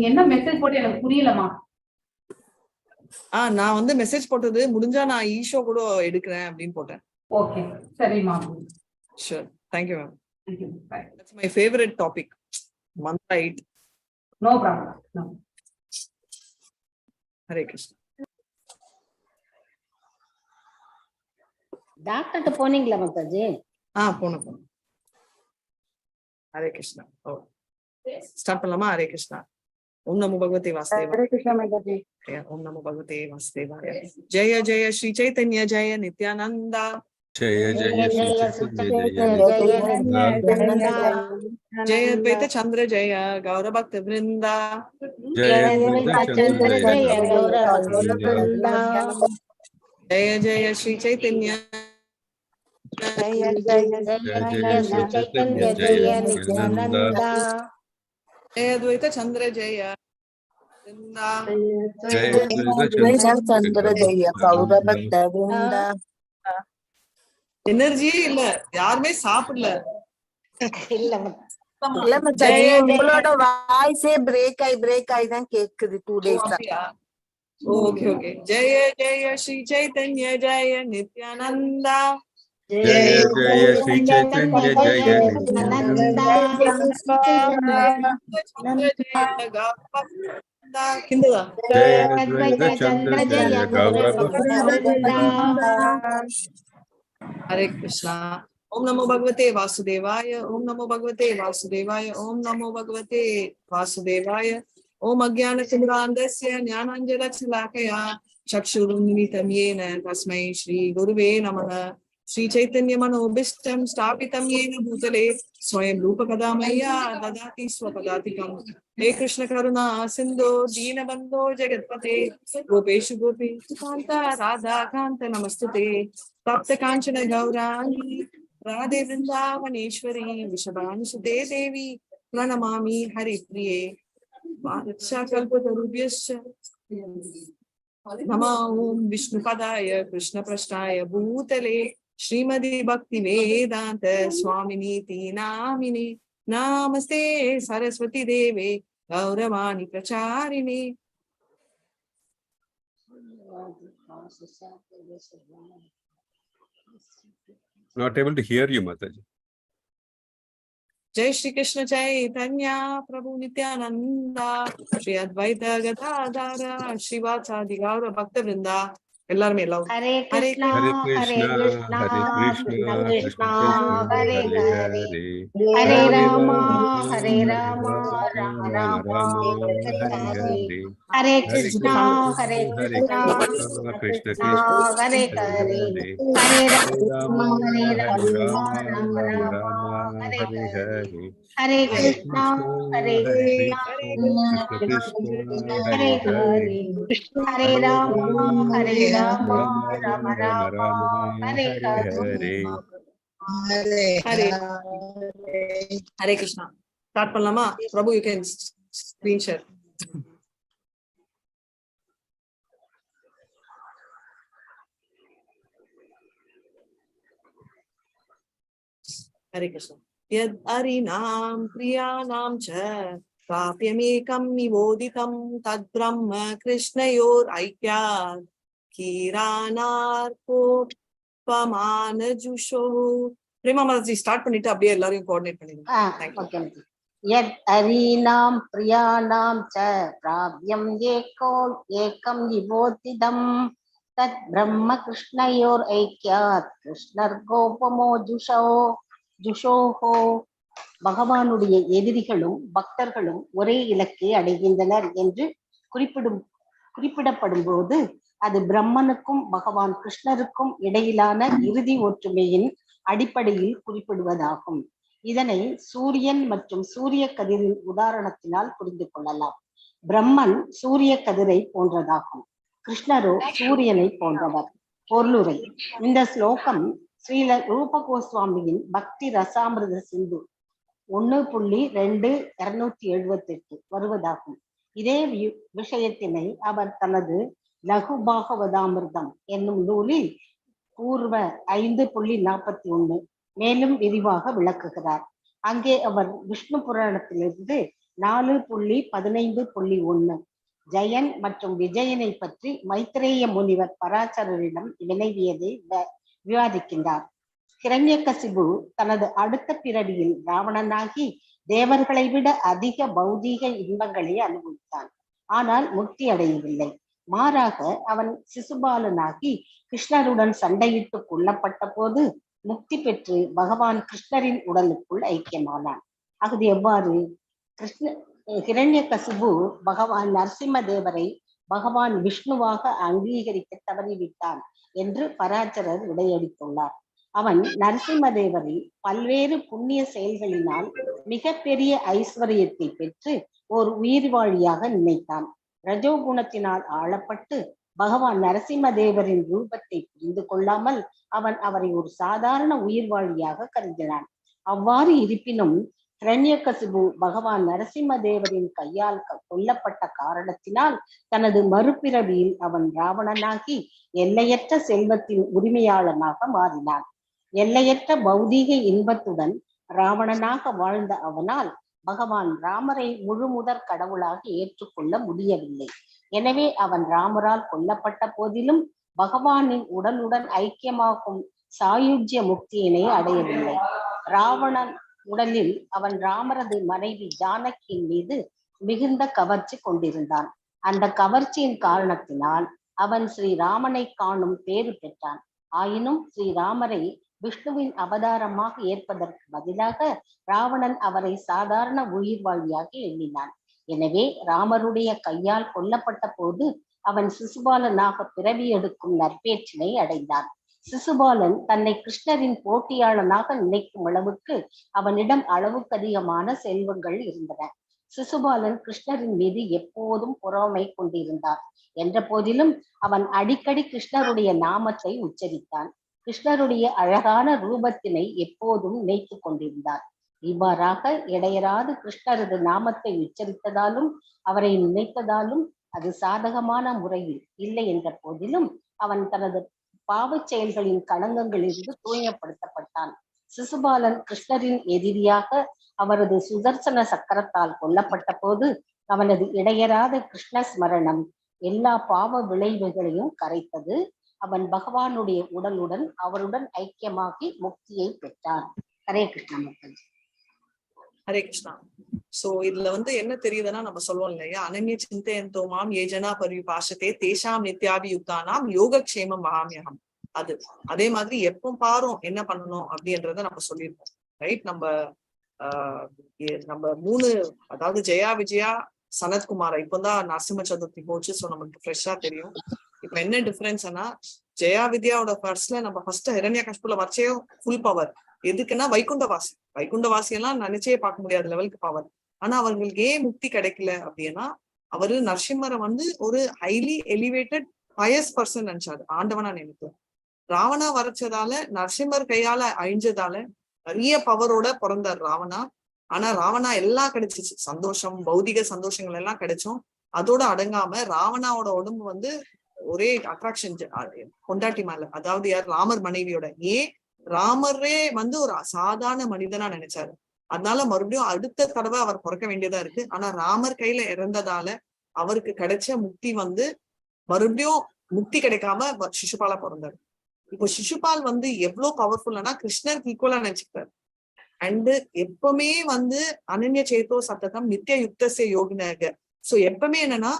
என்ன மெசேஜ் போட்டு எனக்கு புரியலமா. நான் வந்து மெசேஜ் போட்டது முடிஞ்சா நான் ஈஷோ கூட எடுக்கிறேன் அப்படின்னு போட்டேன். ஓகே சரிமா. Sure. Thank you, ma'am. Thank you. Bye. That's my favorite topic. Mantra 8. No problem. No. Hare Krishna. Doctor கிட்ட போனீங்களா மாதாஜி? போனோம். Hare Krishna. ஸ்டார்ட் பண்ணலாமா? ஹரே கிருஷ்ணா. ஓம் நமோ பகவதே வாசுதேவாய. ஹரே கிருஷ்ணா மாதாஜி. ஓம் நமோ பகவதே வாசுதேவாய. ஜெய ஜெய ஸ்ரீ சைத்தன்ய ஜெய நித்யானந்தா. ஜெய ஜெய ஜெய அத்வைத சந்திர ஜெய கௌர பக்த விருந்தா. ஜெய ஜெய ஸ்ரீ சைத்தன்ய ஜெய அத்வைத சந்திர ஜெய விருந்தா. எனர்ஜியே இல்ல, யாருமே சாப்பிடல. உங்களோட வாய்ஸே பிரேக் ஆகி தான் கேக்குது 2 days. Okay okay. Jaya Jaya Sri Chaitanya ஜெய நித்யானந்தா. ஜெய ஜெய ஸ்ரீ சைத்தன்ய ஜெய நித்யானந்தா. ஜெய அத்வைத சந்திர ஜெய கௌர பக்த. ஹரே கிருஷ்ணா. ஓம் நமோ பகவதே வாசுதேவாய. ஓம் நமோ பகவதே வாசுதேவாய. ஓம் நமோ பகவதே வாசுதேவாய. ஓம் அஜ்ஞானதிமிராந்தஸ்ய ஞானாஞ்சனசலாக்கயா சக்ஷுருன்மிலிதம் யேன தஸ்மை ஸ்ரீ குருவே நமः. ஸ்ரீ சைத்தன்ய மனோபீஷ்டம் ஸ்தாபிதம் யேன பூதலே ஸ்வயம் ரூபகதா மய்யா ததாதி ஸ்வபதாதிகம். हे कृष्ण करुणा सिंधो दीनबंधो जगत्पते गोपेशु गोपेषु कांत राधा कांत नमस्तुते. तप्त कांचन गौरांगी राधे वृंदावनेश्वरी वृषभानुसुते देवी प्रणमामि हरिप्रिये. कल्पतरुभ्यश्च नमः ओं विष्णुपदाय कृष्णप्रष्टाय भूतले श्रीमद् भक्ति वेदांत स्वामिनीति नामिने. नमस्ते सरस्वती देवे गौरवाणी प्रचारिणे. Not able to hear you, Mataji. जय श्री कृष्ण चैतन्य प्रभु नित्यानंदा. श्री अद्वैत गदाधर श्रीवासादि गौर भक्त वृंदा. எல்லாருமே எல்லாம் ஹரே கிருஷ்ணா ஹரே கிருஷ்ணா கிருஷ்ண கிருஷ்ணா ஹரே ஹரே ஹரே ராமா ஹரே ராமா ராம ராமா ஹரே ஹரே கிருஷ்ணா ஹரே கிருஷ்ணா கிருஷ்ண கிருஷ்ணா ஹரே ஹரே ஹரே ராமா ஹரே ராமா ராம ராமா ஹரே ஹரே ஹரே கிருஷ்ணா ஹரே கிருஷ்ணா ஹரே ஹரே ஹரே ராமா ஹரே ராமா ராம ராமா ஹரே ஹரே ஹரே ஹரே கிருஷ்ணா. ஸ்டார்ட் பண்ணலாமா? Prabhu you can screen share. Hare Krishna. யத் ஹரிநாம் பிரியாணாம் ச प्राप्यमेकं निवोदितं तद्ब्रह्म कृष्णयोर ऐक्यात् कीरानार्कोपमानजुषो. प्रेमा माताजी ஸ்டார்ட் பண்ணிட்டு அப்படியே எல்லாரையும் கோஆர்டினேட் பண்ணிடுங்க. ஓகே. யத் ஹரிநாம் பிரியாணாம் ச பிராப்யம் ஏகம் நிவோதிதம் தத் பிரம்ம கிருஷ்ணயோர் ஐக்யாத் கிருஷ்ணர்கோபமோ ஜுஷோஹோ. பகவானுடைய எதிரிகளும் பக்தர்களும் ஒரே இலக்கை அடைகின்றனர் என்று குறிப்பிடப்படும் போது அது பிரம்மனுக்கும் பகவான் கிருஷ்ணருக்கும் இடையிலான இறுதி ஒற்றுமையின் அடிப்படையில் குறிப்பிடுவதாகும். இதனை சூரியன் மற்றும் சூரிய கதிரின் உதாரணத்தினால் புரிந்து கொள்ளலாம். பிரம்மன் சூரிய கதிரை போன்றதாகும், கிருஷ்ணரோ சூரியனை போன்றவர். பொருளுரை. இந்த ஸ்லோகம் ஸ்ரீல ரூப கோஸ்வாமியின் பக்தி ரசாமிருத சிந்து 1.278 வருவதாகும். இதே விஷயத்தினை அவர் தனது லகு பாகவதாமிர்தம் என்னும் நூலில் பூர்வ 5.41 மேலும் விரிவாக விளக்குகிறார். அங்கே அவர் விஷ்ணு புராணத்திலிருந்து 4.15.1. ஜெயன் மற்றும் விஜயனை பற்றி மைத்ரேய முனிவர் பராசரரிடம் வினவியதை விவாதிக்கின்றார். கிரண்யகசிபு தனது அடுத்த பிறவியில் ராவணனாகி தேவர்களை விட அதிக பௌதீக இன்பங்களை அனுபவித்தான். ஆனால் முக்தி அடையவில்லை. மாறாக அவன் சிசுபாலனாகி கிருஷ்ணருடன் சண்டையிட்டு கொல்லப்பட்ட போது முக்தி பெற்று பகவான் கிருஷ்ணரின் உடலுக்குள் ஐக்கியமானான். அது எவ்வாறு? ஹிரண்யகசிபு பகவான் நரசிம்ம தேவரை பகவான் விஷ்ணுவாக அங்கீகரிக்க தவறிவிட்டான் என்று பராசரர் விடையளித்துள்ளார். அவன் நரசிம்ம தேவரை பல்வேறு புண்ணிய செயல்களினால் மிக பெரிய ஐஸ்வர்யத்தை பெற்று ஒரு உயிர்வாழியாக நினைத்தான். ரஜோகுணத்தினால் ஆளப்பட்டு பகவான் நரசிம்ம தேவரின் ரூபத்தை புரிந்து கொள்ளாமல் அவன் அவரை ஒரு சாதாரண உயிர்வாழியாக கருதினான். அவ்வாறு இருப்பினும் ஹிரண்யகசிபு பகவான் நரசிம்ம தேவரின் கையால் கொல்லப்பட்ட காரணத்தினால் தனது மறுபிறவியில் அவன் ராவணனாகி எல்லையற்ற செல்வத்தின் உரிமையாளனாக மாறினான். எல்லையற்ற பௌதீக இன்பத்துடன் ராவணனாக வாழ்ந்த அவனால் பகவான் ராமரை முழுமுதற் கடவுளாக ஏற்றுக்கொள்ள முடியவில்லை. எனவே அவன் ராமரால் கொல்லப்பட்ட போதிலும் பகவானின் உடலுடன் ஐக்கியமாகும் சாயுஜ்ய முக்தியினை அடையவில்லை. ராவணன் உடலில் அவன் ராமரது மனைவி ஜானகியின் மீது மிகுந்த கவர்ச்சி கொண்டிருந்தான். அந்த கவர்ச்சியின் காரணத்தினால் அவன் ஸ்ரீராமனை காணும் பேறு பெற்றான். ஆயினும் ஸ்ரீராமரை விஷ்ணுவின் அவதாரமாக ஏற்பதற்கு பதிலாக ராவணன் அவரை சாதாரண உயிர்வாழியாக எண்ணினான். எனவே ராமருடைய கையால் கொல்லப்பட்ட போது அவன் சிசுபாலனாக பிறவி எடுக்கும் நற்பேற்றினை அடைந்தான். சிசுபாலன் தன்னை கிருஷ்ணரின் போட்டியாளனாக நினைக்கும் அளவுக்கு அவனிடம் அளவுக்கு அதிகமான செல்வங்கள் இருந்தன. சிசுபாலன் கிருஷ்ணரின் மீது எப்போதும் பொறாமை கொண்டிருந்தான். என்ற போதிலும் அவன் அடிக்கடி கிருஷ்ணருடைய நாமத்தை உச்சரித்தான். கிருஷ்ணருடைய அழகான ரூபத்தினை எப்போதும் நினைத்து கொண்டிருந்தான். இவ்வாறாக இடையராது கிருஷ்ணரது நாமத்தை உச்சரித்ததாலும் அவரை நினைத்ததாலும் அது சாதகமான முறையில் இல்லை என்ற போதிலும் அவன் தனது பாவச் செயல்களின் களங்கங்களிலிருந்து தூய்மைப்படுத்தப்பட்டான். சிசுபாலன் கிருஷ்ணரின் எதிரியாக அவரது சுதர்சன சக்கரத்தால் கொல்லப்பட்ட போது அவனது இடையராத கிருஷ்ண ஸ்மரணம் எல்லா பாவ விளைவுகளையும் கரைத்தது. அவன் பகவானுடைய உடலுடன் அவருடன் ஐக்கியமாகி முக்தியை பெற்றான். ஹரே கிருஷ்ணா மக்கள். ஹரே கிருஷ்ணா. சோ இதுல என்ன தெரியுதுன்னா, நம்ம சொல்லுவோம் இல்லையா, அனன்ய சிந்தையந்தோ மாம் ஏஜனா பரிபாஷத்தே தேஷாம் நித்யாபியுக்தானாம் யோகக்ஷேமம் மகாமியகம். அது அதே மாதிரி எப்போ பாரும் என்ன பண்ணணும் அப்படின்றத நம்ம சொல்லியிருக்கோம். ரைட்? நம்ம 3, அதாவது ஜெயா, விஜயா, சனத்குமாரா, இப்போதான் நரசிம்ம சதுர்த்தி போச்சு. சோ நமக்கு ஃப்ரெஷ்ஷா தெரியும். இப்ப என்ன டிஃபரன்ஸ்னா, ஜெயா வித்யாவோட ஃபர்ஸ்ட்ல நம்ம ஃபர்ஸ்ட் ஹிரண்யகசிபுல வச்சே ஃபுல் பவர். எதுக்குன்னா வைகுண்டவாசி. வைகுண்டவாசி எல்லாம் நினைச்சே பார்க்க முடியாத லெவலுக்கு பவர். ஆனா அவங்களுக்கு ஏன் முக்தி கிடைக்கல அப்படின்னா, அவரு நரசிம்மரை ஒரு ஹைலி எலிவேட்டட் ஹையஸ்ட் பர்சன் நினைச்சாரு, ஆண்டவனா நினைக்கல. ராவணா வரைச்சதால, நரசிம்மர் கையால அழிஞ்சதால நிறைய பவரோட பிறந்தார் ராவணா. ஆனா ராவணா எல்லாம் கிடைச்சிச்சு, சந்தோஷம், பௌதிக சந்தோஷங்கள் எல்லாம் கிடைச்சோம். அதோட அடங்காம ராவணாவோட உடம்பு ஒரே அட்ராக்ஷன் கொண்டாட்டி மேல, அதாவது யார், ராமர் மனைவியோட. ஏன் ராமரே ஒரு சாதாரண மனிதனா நினைச்சாரு. அதனால மறுபடியும் அடுத்த தடவை அவர் பிறக்க வேண்டியதா இருக்கு. ஆனா ராமர் கையில இறந்ததால அவருக்கு கிடைச்ச முக்தி மறுபடியும் முக்தி கிடைக்காம சிசுபாலா பிறந்தாரு. இப்போ சிசுபால் எவ்வளவு பவர்ஃபுல்லானா கிருஷ்ணருக்கு ஈக்குவலா நினைச்சுக்கிட்டாரு. அண்ட் எப்பவுமே அனன்ய சேத்தோ சத்தகம் நித்திய யுக்தசே யோகினக. சோ எப்பவுமே என்னன்னா,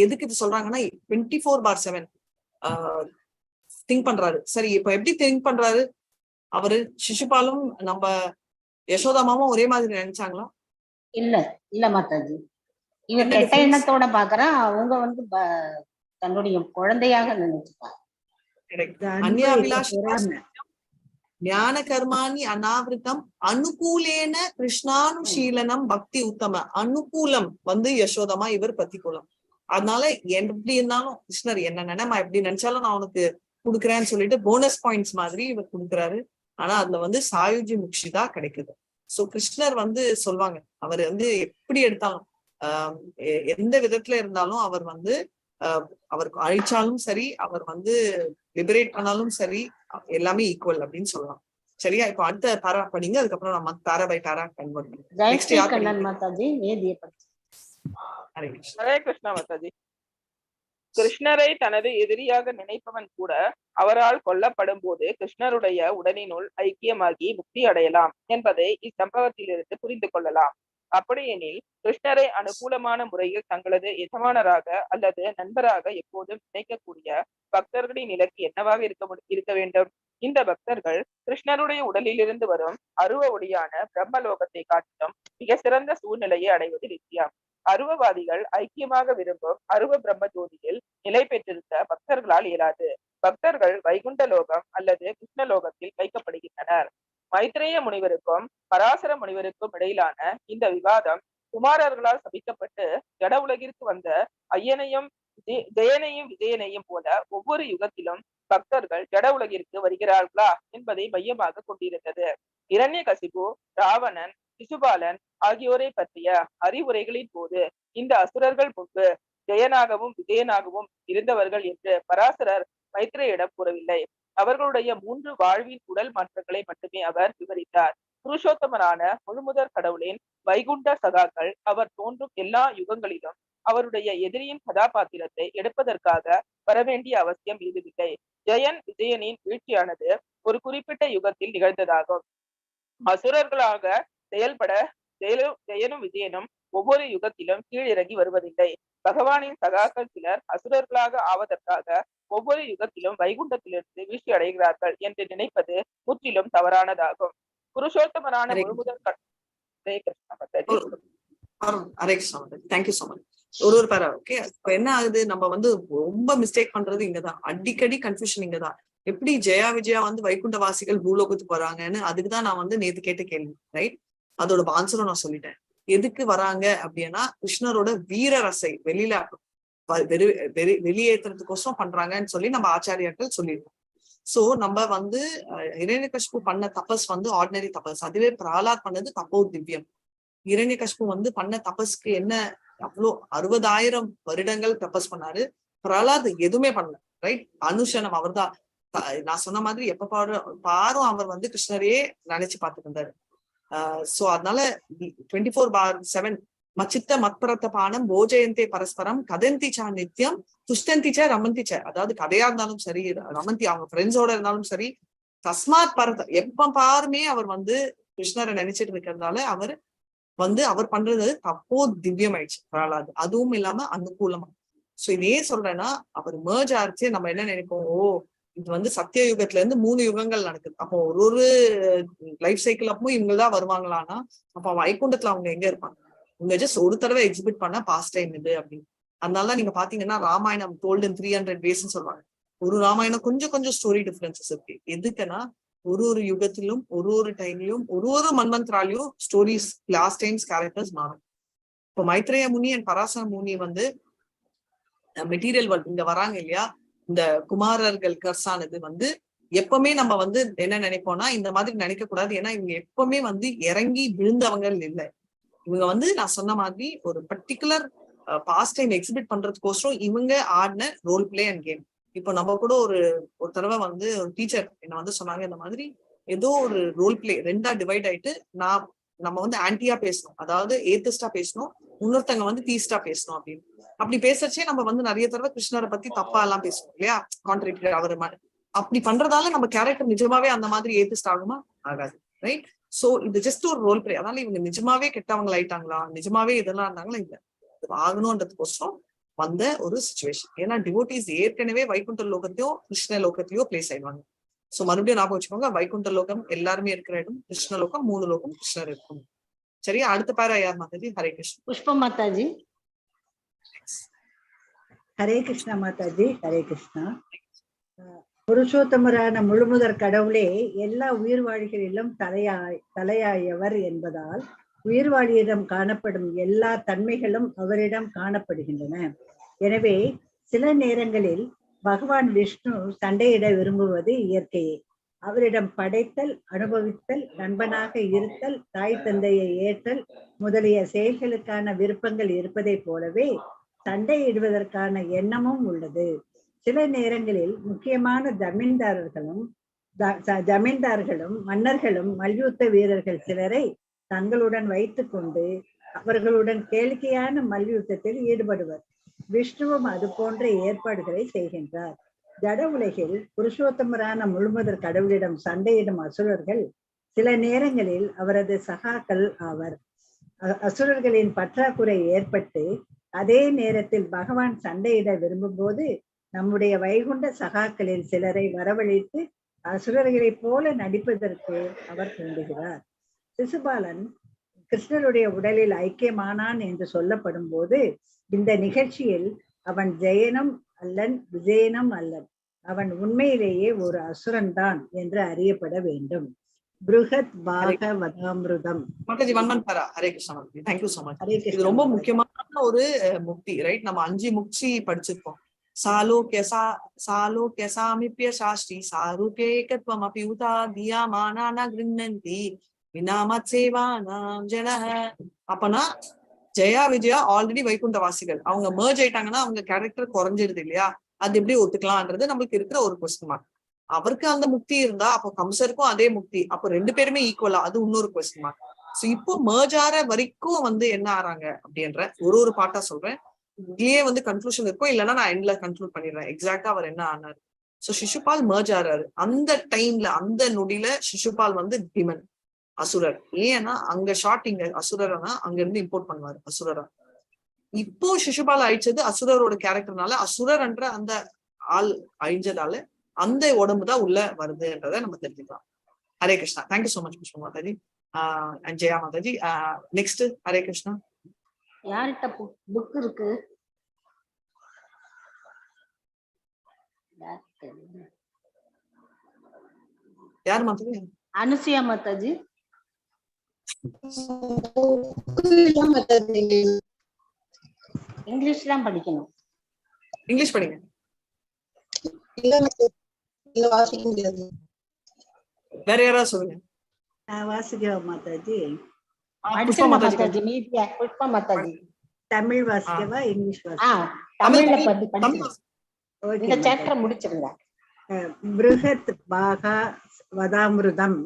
எதுக்கு இது சொல்றாங்கன்னா 24/7 திங்க் பண்றாரு. சரி, இப்ப எப்படி திங்க் பண்றாரு அவரு? சிசுபாலும் நம்ம யசோதாமாவும் ஒரே மாதிரி நினைச்சாங்களா? இல்ல மாதாஜி. இவன் கெட்ட எண்ணத்தோட பாக்குறான், அவங்க தன்னுடைய குழந்தையாக நினைச்சுப்பாங்க. ஞான கர்மாணி அனாவிருத்தம் அனுகூலேன கிருஷ்ணானுஷீலனம் பக்தி உத்தம. அனுகூலம் யசோதமா, இவர் பிரதிகூலம். அதனால எப்படி இருந்தாலும் கிருஷ்ணர் என்ன நினைமா எப்படி நினைச்சாலும் நான் உனக்கு கொடுக்குறேன்னு சொல்லிட்டு போனஸ் பாயிண்ட்ஸ் மாதிரி இவர் கொடுக்குறாரு. ஆனா அதுல சாயுஜி முக்ஷி தான் கிடைக்குது. சோ கிருஷ்ணர் சொல்லுவாங்க, அவர் எப்படி எடுத்தாலும் எந்த விதத்துல இருந்தாலும் அவர் அவருக்கு அழிச்சாலும் சரி, அவர் லிபரேட் பண்ணாலும் சரி, எல்லாமே ஈக்குவல் அப்படின்னு சொல்லலாம். சரியா? இப்ப அடுத்த பேரா படிங்க, அதுக்கப்புறம் நம்ம பேரா பை பேரா கன்வெர்ட் பண்ணுவோம். ஜெயஸ்ரீ கண்ணன் மாதாஜி மேதிய படிச்சு. ஹரே கிருஷ்ணா மாதாஜி. கிருஷ்ணரை தனது எதிரியாக நினைப்பவன் கூட அவரால் கொல்லப்படும் போது கிருஷ்ணருடைய உடலினுள் ஐக்கியமாகி முக்தி அடையலாம் என்பதை இச்சம்பவத்திலிருந்து புரிந்து கொள்ளலாம். அப்படியெனில் கிருஷ்ணரை அனுகூலமான முறையில் தங்களது எஜமானராக அல்லது நண்பராக எப்போதும் நினைக்கக்கூடிய பக்தர்களின் இலக்கு என்னவாக இருக்க வேண்டும்? இந்த பக்தர்கள் கிருஷ்ணருடைய உடலிலிருந்து வரும் அருவ ஒளியான பிரம்மலோகத்தை காட்டிலும் மிக சிறந்த சூழ்நிலையை அடைவது நிச்சயம். அருவவாதிகள் ஐக்கியமாக விரும்பும் அருவ பிரம்ம ஜோதியில் நிலை பெற்றிருக்க பக்தர்களால் இயலாது. பக்தர்கள் வைகுண்ட லோகம் அல்லது கிருஷ்ணலோகத்தில் வைக்கப்படுகின்றனர். மைத்ரேய முனிவருக்கும் பராசர முனிவருக்கும் இடையிலான இந்த விவாதம் குமாரர்களால் சபிக்கப்பட்டு ஜட உலகிற்கு வந்த ஐயனையும் ஜெயனையும் விஜயனையும் போல ஒவ்வொரு யுகத்திலும் பக்தர்கள் ஜட உலகிற்கு வருகிறார்களா என்பதை மையமாக கொண்டிருந்தது. இரண்யகசிபு, ராவணன், சிசுபாலன் ஆகியோரை பற்றிய அறிவுரைகளின் போது இந்த அசுரர்கள் முன்பு ஜெயனாகவும் விஜயனாகவும் இருந்தவர்கள் என்று பராசரர் மைத்ரேயிடம் கூறவில்லை. அவர்களுடைய 3 வாழ்வின் உடல் மாற்றங்களை மட்டுமே அவர் விவரித்தார். புருஷோத்தமரான முழுமுதற் கடவுளின் வைகுண்ட சகாக்கள் அவர் தோன்றும் எல்லா யுகங்களிலும் அவருடைய எதிரியின் கதாபாத்திரத்தை எடுப்பதற்காக வரவேண்டிய அவசியம் ஏதுமில்லை. ஜெயன் விஜயனின் வீழ்ச்சியானது ஒரு குறிப்பிட்ட யுகத்தில் நிகழ்ந்ததாகும். அசுரர்களாக செயல்பட ஜெயனும் விஜயனும் ஒவ்வொரு யுகத்திலும் கீழிறங்கி வருவதில்லை. பகவானின் சகாக்கள் சிலர் அசுரர்களாக ஆவதற்காக ஒவ்வொரு யுகத்திலும் வைகுண்டத்திலிருந்து வீழ்ச்சி அடைகிறார்கள் என்று நினைப்பது முற்றிலும் தவறானதாகும். புருஷோத்தமரான முழுமுதல் ஒரு பேரா. ஓகே, இப்ப என்ன ஆகுது, நம்ம வந்து ரொம்ப மிஸ்டேக் பண்றது இங்கதான், அடிக்கடி கன்ஃபியூஷன் இங்கதான். எப்படி ஜெயா விஜயா வந்து வைகுண்ட வாசிகள் பூலோகத்துக்கு வராங்கன்னு அதுக்குதான் நான் வந்து நேத்து கேட்ட கேள்வி. ரைட், அதோட ஆன்சரும் நான் சொல்லிட்டேன். எதுக்கு வராங்க அப்படின்னா கிருஷ்ணரோட வீர ரசை வெளியில வெளியேற்றுறதுக்கோசரம் பண்றாங்கன்னு சொல்லி நம்ம ஆச்சாரியாக்கள் சொல்லியிருக்கோம். சோ நம்ம வந்து இரண்யகசிபு பண்ண தபஸ் வந்து ஆர்டினரி தபஸ். அதுவே பிரஹ்லாத் பண்ணது தப்போ திவ்யம். இரண்யகசிபு வந்து பண்ண தபஸ்க்கு என்ன அவ்வளோ 60,000 வருடங்கள் தபஸ் பண்ணாரு. பிரஹ்லாத் எதுவுமே பண்ணல. ரைட், அனுஷனம் அவர் தான். நான் சொன்ன மாதிரி எப்ப பாரும் அவர் வந்து கிருஷ்ணரையே நினைச்சு பார்த்துட்டு இருந்தாரு. சோ அதனால 24/7 மச்சித்த மத்பரத்த பானம் போஜயந்தே பரஸ்பரம் கதந்திச்சா நித்தியம் துஷ்டந்திச்ச ரமந்திச்ச. அதாவது கதையா இருந்தாலும் சரி, ரமந்தி அவங்க ஃப்ரெண்ட்ஸோட இருந்தாலும் சரி, தஸ்மாத் பரத எப்ப பாருமே அவர் வந்து கிருஷ்ணரை நினைச்சிட்டு இருக்கிறதுனால அவர் பண்றது தப்போ திவ்யம் ஆயிடுச்சு பிரஹ்லாத். அதுவும் இல்லாம அனுகூலமா. சோ இதே சொல்றேன்னா அவர் மேர்ஜ் ஆச்சு. நம்ம என்ன நினைப்போம், ஓ இது வந்து சத்திய யுகத்துல இருந்து 3 யுகங்கள் நடக்குது, அப்போ ஒரு லைஃப் சைக்கிள் அப்பவும் இவங்கதான் வருவாங்களான்னா அப்ப வைகுண்டத்துல அவங்க எங்க இருப்பாங்க? இவங்க ஜஸ்ட் ஒரு தடவை எக்ஸிபிட் பண்ண பாஸ்ட் டைம் இது அப்படின்னு. அதனால நீங்க பாத்தீங்கன்னா ராமாயணம் told in 300 days சொல்லுவாங்க. ஒரு ராமாயணம் கொஞ்சம் ஸ்டோரி டிஃபரன்சஸ் இருக்கு. எதுக்குன்னா ஒரு யுகத்திலும் ஒரு டைம்லயும் ஒரு மன்வந்திராலையும் ஸ்டோரிஸ் லாஸ்ட் டைம்ஸ் கேரக்டர்ஸ் மாறும். இப்போ மைத்ரேய முனி அண்ட் பராசர முனி வந்து மெட்டீரியல் வேர்ல்ட் இங்க வராங்க இல்லையா, இந்த குமாரர்கள் கர்ஸானது வந்து எப்பவுமே நம்ம வந்து என்ன நினைப்போம்னா இந்த மாதிரி நினைக்க கூடாது. ஏன்னா இவங்க எப்பவுமே வந்து இறங்கி விழுந்தவங்க இல்லை. இவங்க வந்து நான் சொன்ன மாதிரி ஒரு பர்டிகுலர் பாஸ்ட் டைம் எக்ஸிபிட் பண்றதுக்கோசரம் இவங்க ஆடின ரோல் பிளே அண்ட் கேம். இப்போ நம்ம கூட ஒரு தடவை வந்து ஒரு டீச்சர் என்ன வந்து சொன்னாங்க, இந்த மாதிரி ஏதோ ஒரு ரோல் பிளே 2ஆ டிவைட் ஆயிட்டு நம்ம வந்து ஆன்டியா பேசணும், அதாவது ஏத்திஸ்டா பேசணும், இன்னொருத்தங்க வந்து தீஸ்டா பேசணும் அப்படின்னு. அப்படி பேசச்சே நம்ம வந்து நிறைய தடவை கிருஷ்ணரை பத்தி தப்பா எல்லாம் பேசணும் இல்லையா, கான்ட்ராக்டரி அவர் அப்படி பண்றதால நம்ம கேரக்டர் நிஜமாவே அந்த மாதிரி ஏத்திஸ்ட் ஆகுமா? ஆகாது. ரைட், சோ இது ஜஸ்ட் ஒரு ரோல் பிளே. அதனால இவங்க நிஜமாவே கெட்டவங்க ஆயிட்டாங்களா, நிஜமாவே இதெல்லாம் இருந்தாங்களா? இல்ல, ஆகணும்ன்றதுக்கோசரம் வந்த ஒரு சிச்சுவேஷன். ஏன்னா டிவோட்டிஸ் ஏற்கனவே வைகுண்ட லோகத்தையோ கிருஷ்ண லோகத்தையோ பிளேஸ் ஆயிடுவாங்க. சோ மறுபடியும் ஞாபகம் வச்சுக்கோங்க, வைகுண்ட லோகம் எல்லாருமே இருக்கிற இடம், கிருஷ்ண லோகம் 3 லோகம் கிருஷ்ணர் இருக்கும். சரியா? அடுத்த பேரா யார் மாதாஜி? ஹரே கிருஷ்ணா. புஷ்பா மாதாஜி. ஹரே கிருஷ்ணா மாதாஜி. ஹரே கிருஷ்ணா. புருஷோத்தமரான முழுமுதற் கடவுளே எல்லா உயிர்வாழிகளிலும் தலையாயவர் என்பதால் உயிர்வாழியிடம் காணப்படும் எல்லா தன்மைகளும் அவரிடம் காணப்படுகின்றன. எனவே சில நேரங்களில் பகவான் விஷ்ணு சண்டையிட விரும்புவது இயற்கையே. அவரிடம் படைத்தல், அனுபவித்தல், நண்பனாக இருத்தல், தாய் தந்தையை ஏற்றல் முதலிய செயல்களுக்கான விருப்பங்கள் இருப்பதைப் போலவே சண்டையிடுவதற்கான எண்ணமும் உள்ளது. சில நேரங்களில் முக்கியமான ஜமீன்தாரர்களும் ஜமீன்தார்களும் மன்னர்களும் மல்யுத்த வீரர்கள் சிலரை தங்களுடன் வைத்துக் கொண்டு அவர்களுடன் கேளிக்கையான மல்யுத்தத்தில் ஈடுபடுவர். விஷ்ணுவும் அது போன்ற ஏற்பாடுகளை செய்கின்றார். ஜட உலகில் புருஷோத்தமரான முழுமுதற் கடவுளிடம் சண்டையிடும் அசுரர்கள் சில நேரங்களில் அவரது சகாக்கள் ஆவர். அசுரர்களின் பற்றாக்குறை ஏற்பட்டு அதே நேரத்தில் பகவான் சண்டையிட விரும்பும் போது நம்முடைய வைகுண்ட சகாக்களில் சிலரை வரவழைத்து அசுரர்களைப் போல நடிப்பதற்கு அவர் தூண்டுகிறார். சிசுபாலன் கிருஷ்ணருடைய உடலில் ஐக்கியமானான் என்று சொல்லப்படும் போது இந்த நிகழ்ச்சியில் அவன் ஜெயனும் அல்லன் விஜயனும் அல்லன், அவன் உண்மையிலேயே ஒரு அசுரன் தான் என்று அறியப்பட வேண்டும். Brihad Bhagavatamritam. Hare Krishna. Thank you so much. இது ரொம்ப முக்கியமான ஒரு முக்தி, ரைட்? நம்ம 5 முக்தி படிச்சிருக்கோம். சாலோக்யசாமிப்ய சாஸ்தி சாரூப்யேகத்வம் அபி உதா தியாமானான கிருண்ணந்தி வினாமத் சேவானாம் ஜனஹ. அப்பனா ஜெயா விஜயா ஆல்ரெடி வைகுண்ட வாசிகள், அவங்க மெர்ஜ் ஆயிட்டாங்கன்னா அவங்க கேரக்டர் குறைஞ்சிருது இல்லையா? அது எப்படி ஒத்துக்கலாம்ன்றது நம்மளுக்கு இருக்கிற ஒரு கொஸ்டின் மார்க். அவருக்கு அந்த முக்தி இருந்தா அப்போ கம்சருக்கும் அதே முக்தி, அப்போ 2 பேருமே ஈக்குவலா, அது இன்னொரு கொஸ்டின் மார்க். சோ இப்போ மெர்ஜ் ஆற வரைக்கும் என்ன ஆறாங்க அப்படின்ற ஒரு பாட்டா சொல்றேன். இதுலயே கன்க்ளூஷன் இருக்கும், இல்லைன்னா நான் எண்ட்ல கன்க்ளூட் பண்ணிடுறேன் எக்ஸாக்டா அவர் என்ன ஆனாரு. சோ சிசுபால் மெர்ஜ் ஆறாரு. அந்த டைம்ல அந்த நொடியில சிசுபால் டிமன் அசுரர். ஏன்னா அங்க ஷார்ட், இங்க அசுரர்னா அங்க இருந்து இம்போர்ட் பண்ணுவாரு அசுரரா. இப்போ சிசுபால் அழிச்சது அசுரரோட கேரக்டர்னால, அசுரர்ன்ற அந்த ஆள் அழிஞ்சதால அந்த உடம்புதான் உள்ள வருதுன்றத நம்ம தெரிஞ்சுக்கலாம். Hare Krishna. Thank you so much Pushpa Mataji and Jaya Mataji. Next Hare Krishna. யார்கிட்ட புக் இருக்கு? யார் மாதாஜி? அனுசுயா மாதாஜி. இங்கிலீஷ் தான் படிக்கணும். இங்கிலீஷ் படிங்க. வேற யாராவது சொல்லுங்க. வாசுதேவ மாதாஜி. புஷ்பா மாதாஜி. புஷ்பா மாதாஜி. தமிழ் வாசிக்கவா இங்கிலீஷ் தமிழ்ல இந்த சாப்டர் முடிச்சிருங்க. பிருகத் பாகவதாமிருதம்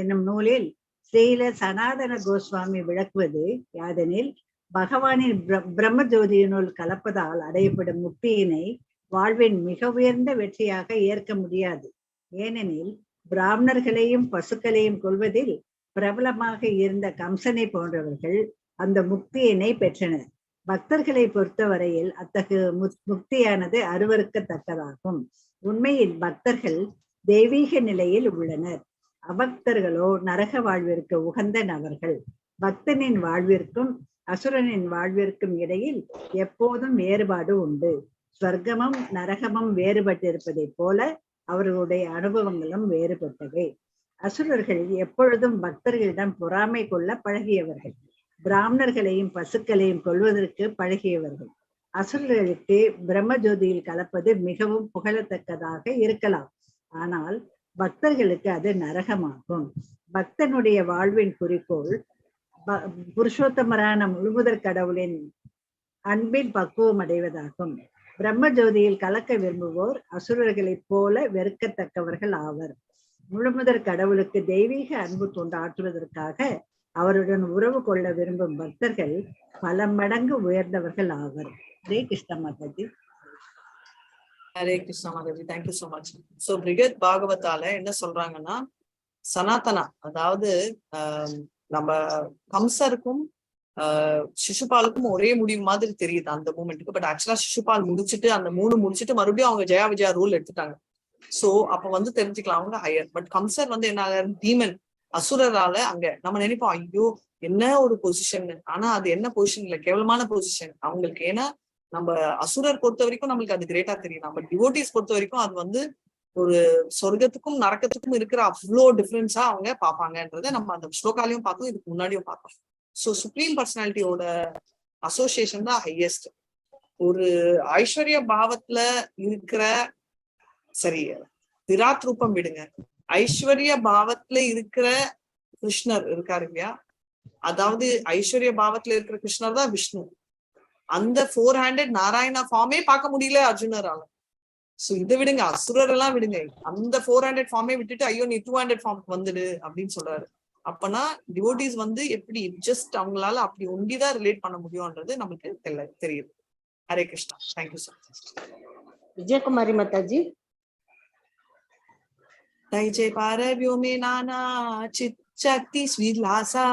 என்னும் நூலில் ஸ்ரீல சனாதன கோஸ்வாமி விளக்குவது யாதெனில், பகவானின் பிரம்ம ஜோதியினுள் கலப்பதால் அடையப்படும் முக்தியினை வாழ்வின் மிக உயர்ந்த வெற்றியாக ஏற்க முடியாது. ஏனெனில் பிராமணர்களையும் பசுக்களையும் கொள்வதில் பிரபலமாக இருந்த கம்சனை போன்றவர்கள் அந்த முக்தியினை பெற்றனர். பக்தர்களை பொறுத்தவரையில் அத்தகைய முக்தியானது அருவருக்கத்தக்கதாகும். உண்மையில் பக்தர்கள் தெய்வீக நிலையில் உள்ளனர். அபக்தர்களோ நரக வாழ்விற்கு உகந்த நபர்கள். பக்தனின் வாழ்விற்கும் அசுரனின் வாழ்விற்கும் இடையில் எப்போதும் வேறுபாடு உண்டு. ஸ்வர்க்கமும் நரகமும் வேறுபட்டிருப்பதை போல அவர்களுடைய அனுபவங்களும் வேறுபட்டவை. அசுரர்கள் எப்பொழுதும் பக்தர்களிடம் பொறாமை கொள்ள பழகியவர்கள். பிராமணர்களையும் பசுக்களையும் கொள்வதற்கு பழகியவர்கள். அசுரர்களுக்கு பிரம்ம ஜோதியில் கலப்பது மிகவும் புகழத்தக்கதாக இருக்கலாம், ஆனால் பக்தர்களுக்கு அது நரகமாகும். பக்தனுடைய வாழ்வின் குறிக்கோள் புருஷோத்தமரான முழுமுதற் கடவுளின் அன்பின் பக்குவம் அடைவதாகும். பிரம்ம ஜோதியில் கலக்க விரும்புவோர் அசுரர்களைப் போல வெறுக்கத்தக்கவர்கள் ஆவர். முழுமுதற் கடவுளுக்கு தெய்வீக அன்பு தொண்டாற்றுவதற்காக அவருடன் உறவு கொள்ள விரும்பும் பக்தர்கள் பல மடங்கு உயர்ந்தவர்கள் ஆவர். Hare Krishna Mataji. Hare Krishna Mataji. Thank you so much. So Brihad பாகவதால என்ன சொல்றாங்கன்னா, சனாதனா, அதாவது நம்ம கம்சருக்கும் சிசுபாலுக்கும் ஒரே முடிவு மாதிரி தெரியுது அந்த மூமெண்ட்டுக்கு. பட் ஆக்சுவலா சிசுபால் முடிச்சுட்டு அந்த 3 முடிச்சுட்டு மறுபடியும் அவங்க ஜெயா விஜயா ரூல் எடுத்துட்டாங்க. சோ அப்ப தெரிஞ்சுக்கலாம் அவங்க ஹையர். பட் கம்சர் என்ன டீமன் அசுரரால அங்க நம்ம நினைப்போம், ஐயோ என்ன ஒரு பொசிஷன். ஆனா அது என்ன பொசிஷன் இல்ல, கேவலமான பொசிஷன் அவங்களுக்கு. ஏன்னா நம்ம அசுரர் பொறுத்த வரைக்கும் நம்மளுக்கு அது கிரேட்டா தெரியும். நம்ம டிவோட்டிஸ் பொறுத்த வரைக்கும் அது ஒரு சொர்க்கத்துக்கும் நரக்கத்துக்கும் இருக்கிற அவ்வளோ டிஃபரன்ஸா அவங்க பார்ப்பாங்கன்றத நம்ம அந்த ஸ்லோகாலையும் பார்த்தோம், இதுக்கு முன்னாடியும் பார்த்தோம். ஸோ சுப்ரீம் பர்சனாலிட்டியோட அசோசியேஷன் தான் ஹையஸ்ட். ஒரு ஐஸ்வர்ய பாவத்துல இருக்கிற, சரி விராட் ரூபம் விடுங்க, ஐஸ்வர்ய பாவத்துல இருக்கிற கிருஷ்ணர் இருக்காரு இல்லையா, அதாவது ஐஸ்வர்ய பாவத்துல இருக்கிற கிருஷ்ணர் தான் விஷ்ணு. அந்த 4 ஹேண்டட் நாராயணா ஃபார்மே பார்க்க முடியல அர்ஜுனரால. சோ இதை விடுங்க, அசுரர் எல்லாம் விடுங்க, அந்த 400 ஃபார்மே விட்டுட்டு ஐயோ நீ 200 ஃபார்ம் வந்துடு அப்படின்னு சொல்றாரு. அப்பனா டிவோட்டிஸ் வந்து எப்படி ஜஸ்ட் அவங்களால அப்படி ஒண்டிதான் ரிலேட் பண்ண முடியும்ன்றது நமக்கு தெரியுது. ஹரே கிருஷ்ணா. Thank you sir. விஜயகுமாரி மாதாஜி. தைஜை பாரவ்யோமே நானா சித் சக்தி ஸ்வீலாசா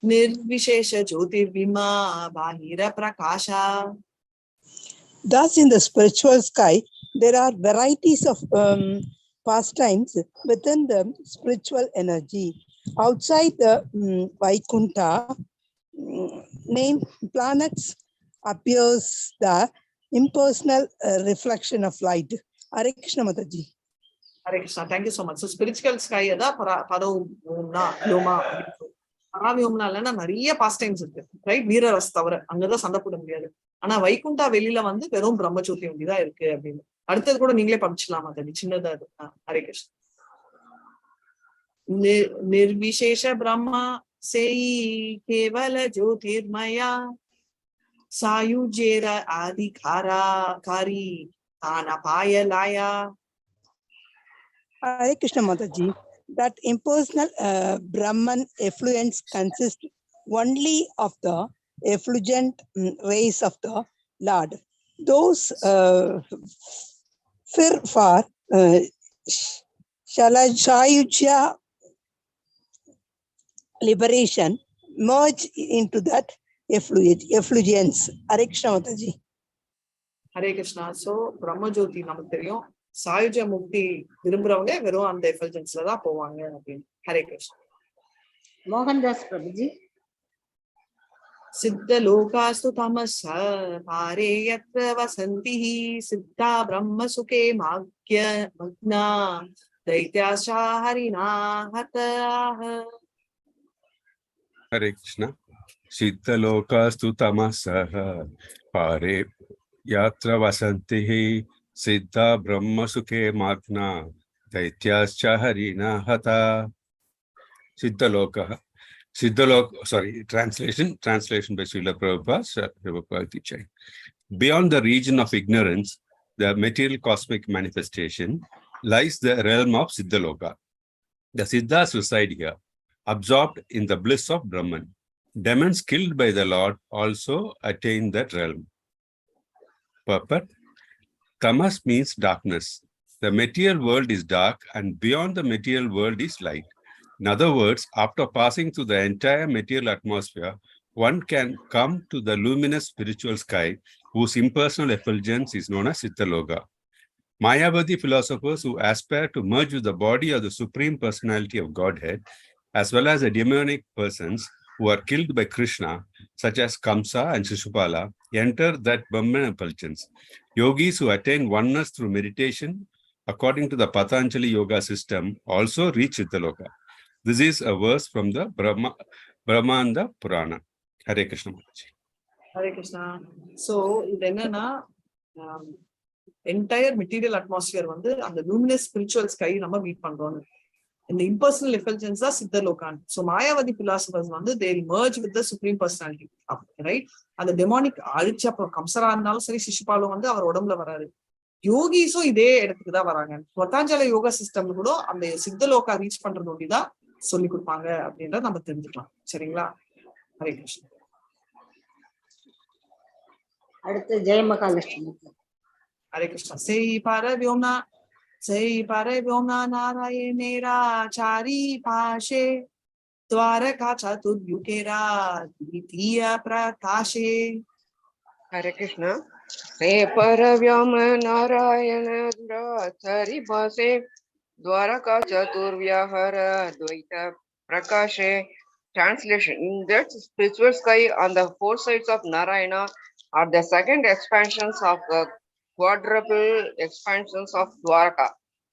நிர்விசேஷ ஜோதிர்பிமா பாஹிர பிரகாஷா. Thus, in the spiritual sky, there are varieties of pastimes within the spiritual energy. Outside the Vaikuntha, named planets appears the impersonal reflection of light. Hare Krishna Mataji. Hare Krishna. Thank you so much. So spiritual sky da paravomna loma. பராவியம்னால நிறைய past times இருக்கு, right? வீரரஸ் தவிர அங்கதான் சண்டை போட முடியாது. ஆனா வைகுண்டா வெளியில வந்து வெறும் பிரம்மஜோதி ஒண்டிதான் இருக்கு அப்படின்னு. அடுத்தது கூட நீங்களே படிச்சுலாமா தண்ணி, சின்னதா இது. ஹரே கிருஷ்ணா. நிர்விசேஷ பிரம்மா சேயி கேவல ஜோதிர்மயா சாயுஜேர ஆதிகாரா காரி தானபாயலாயா. Hare Krishna Mataji. That impersonal Brahman effluence consists only of the effulgent rays of the Lord. Those fear for Shalajayuja liberation merge into that effulgence. Hare Krishna Mataji. Hare Krishna. So Brahmajothi நமக்கு தெரியும், சாயுஜ முக்தி விரும்புறவங்க வெறும் அந்த எஃபல்ஜன்ஸ்ல தான் போவாங்க அப்படின்னு. ஹரே கிருஷ்ணா. மோகன்தாஸ் பிரபுஜி. சித்த லோகாஸ்து தமஸ பாரே யத்ர வசந்திஹ சித்தா பிரம்ம சுகே மாக்ய மக்னா தைத்யாஸ்யா ஹரிணா ஹதாஹ. Hare Krishna. Siddha lokastu tamasaha pare yatra vasantihi siddha brahma sukhe magna daityascha harina hata. Siddha loka. Translation by Srila Prabhupada. Beyond the region of ignorance, the material cosmic manifestation, lies the realm of Siddha Loka. The Siddhas reside here, absorbed in the bliss of Brahman. Demons killed by the Lord also attain that realm. Purport. Tamas means darkness. The material world is dark, and beyond the material world is light. In other words, after passing through the entire material atmosphere, one can come to the luminous spiritual sky, whose impersonal effulgence is known as Siddha Loka. Mayavadi philosophers who aspire to merge with the body of the Supreme Personality of Godhead, as well as the demonic persons who are killed by Krishna, such as Kamsa and Shishupala, enter that Brahman effulgence. Yogis who attain oneness through meditation, according to the Patanjali Yoga system, also reach Siddha Loka. This is a verse from the Brahmanda Purana. Hare Krishna Mataji. Hare Krishna. So இது என்னன்னா, entire material atmosphere வந்து அந்த luminous spiritual sky நம்ம meet பண்றோம். இந்த impersonal effulgence தான் சித்த லோகான். ஸோ மாயாவதி பிலாசபர்ஸ் வந்து they merge with the supreme personality, right? அந்த டெமானிக் அழிச்ச அப்புறம் கம்சரா இருந்தாலும் சரி, சிசுபாலும் வந்து அவர் உடம்புல வராரு. யோகிஸும் இதே இடத்துக்கு தான் வராங்க. பதாஞ்சலி யோகா சிஸ்டம் கூட அந்த சித்த லோகா ரீச் பண்றது ஒண்டிதான் சொல்லி கொடுப்பாங்க அப்படின்றத நம்ம தெரிஞ்சுக்கலாம். சரிங்களா? ஹரே கிருஷ்ணா. அடுத்து Jayamahalakshmi. Hare Krishna. sei parevomna narayonera chari pashe dwaraka chaturyukera dvitiya prakashe. Hare Krishna. Sei paravyama narayonera chari pashe dwaraka chaturvyahara dvaita prakashe. Translation. In that spiritual sky on the four sides of Narayana are the second expansions of the quadruple expansions of Dwaraka.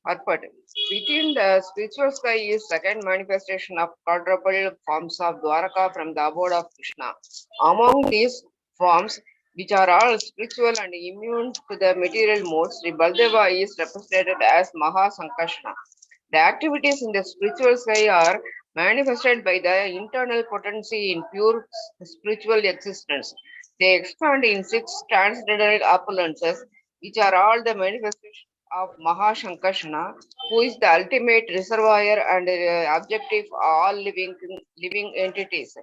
Purport. Within the spiritual sky is second manifestation of quadruple forms of Dwaraka from the abode of Krishna. Among these forms, which are all spiritual and immune to the material modes, Sri Baldeva is represented as Maha Sankarshana. The activities in the spiritual sky are manifested by the internal potency in pure spiritual existence. They expand in 6 transcendental opulences, which are all the manifestation of Mahashankarshana, who is the ultimate reservoir and objective of all living entities.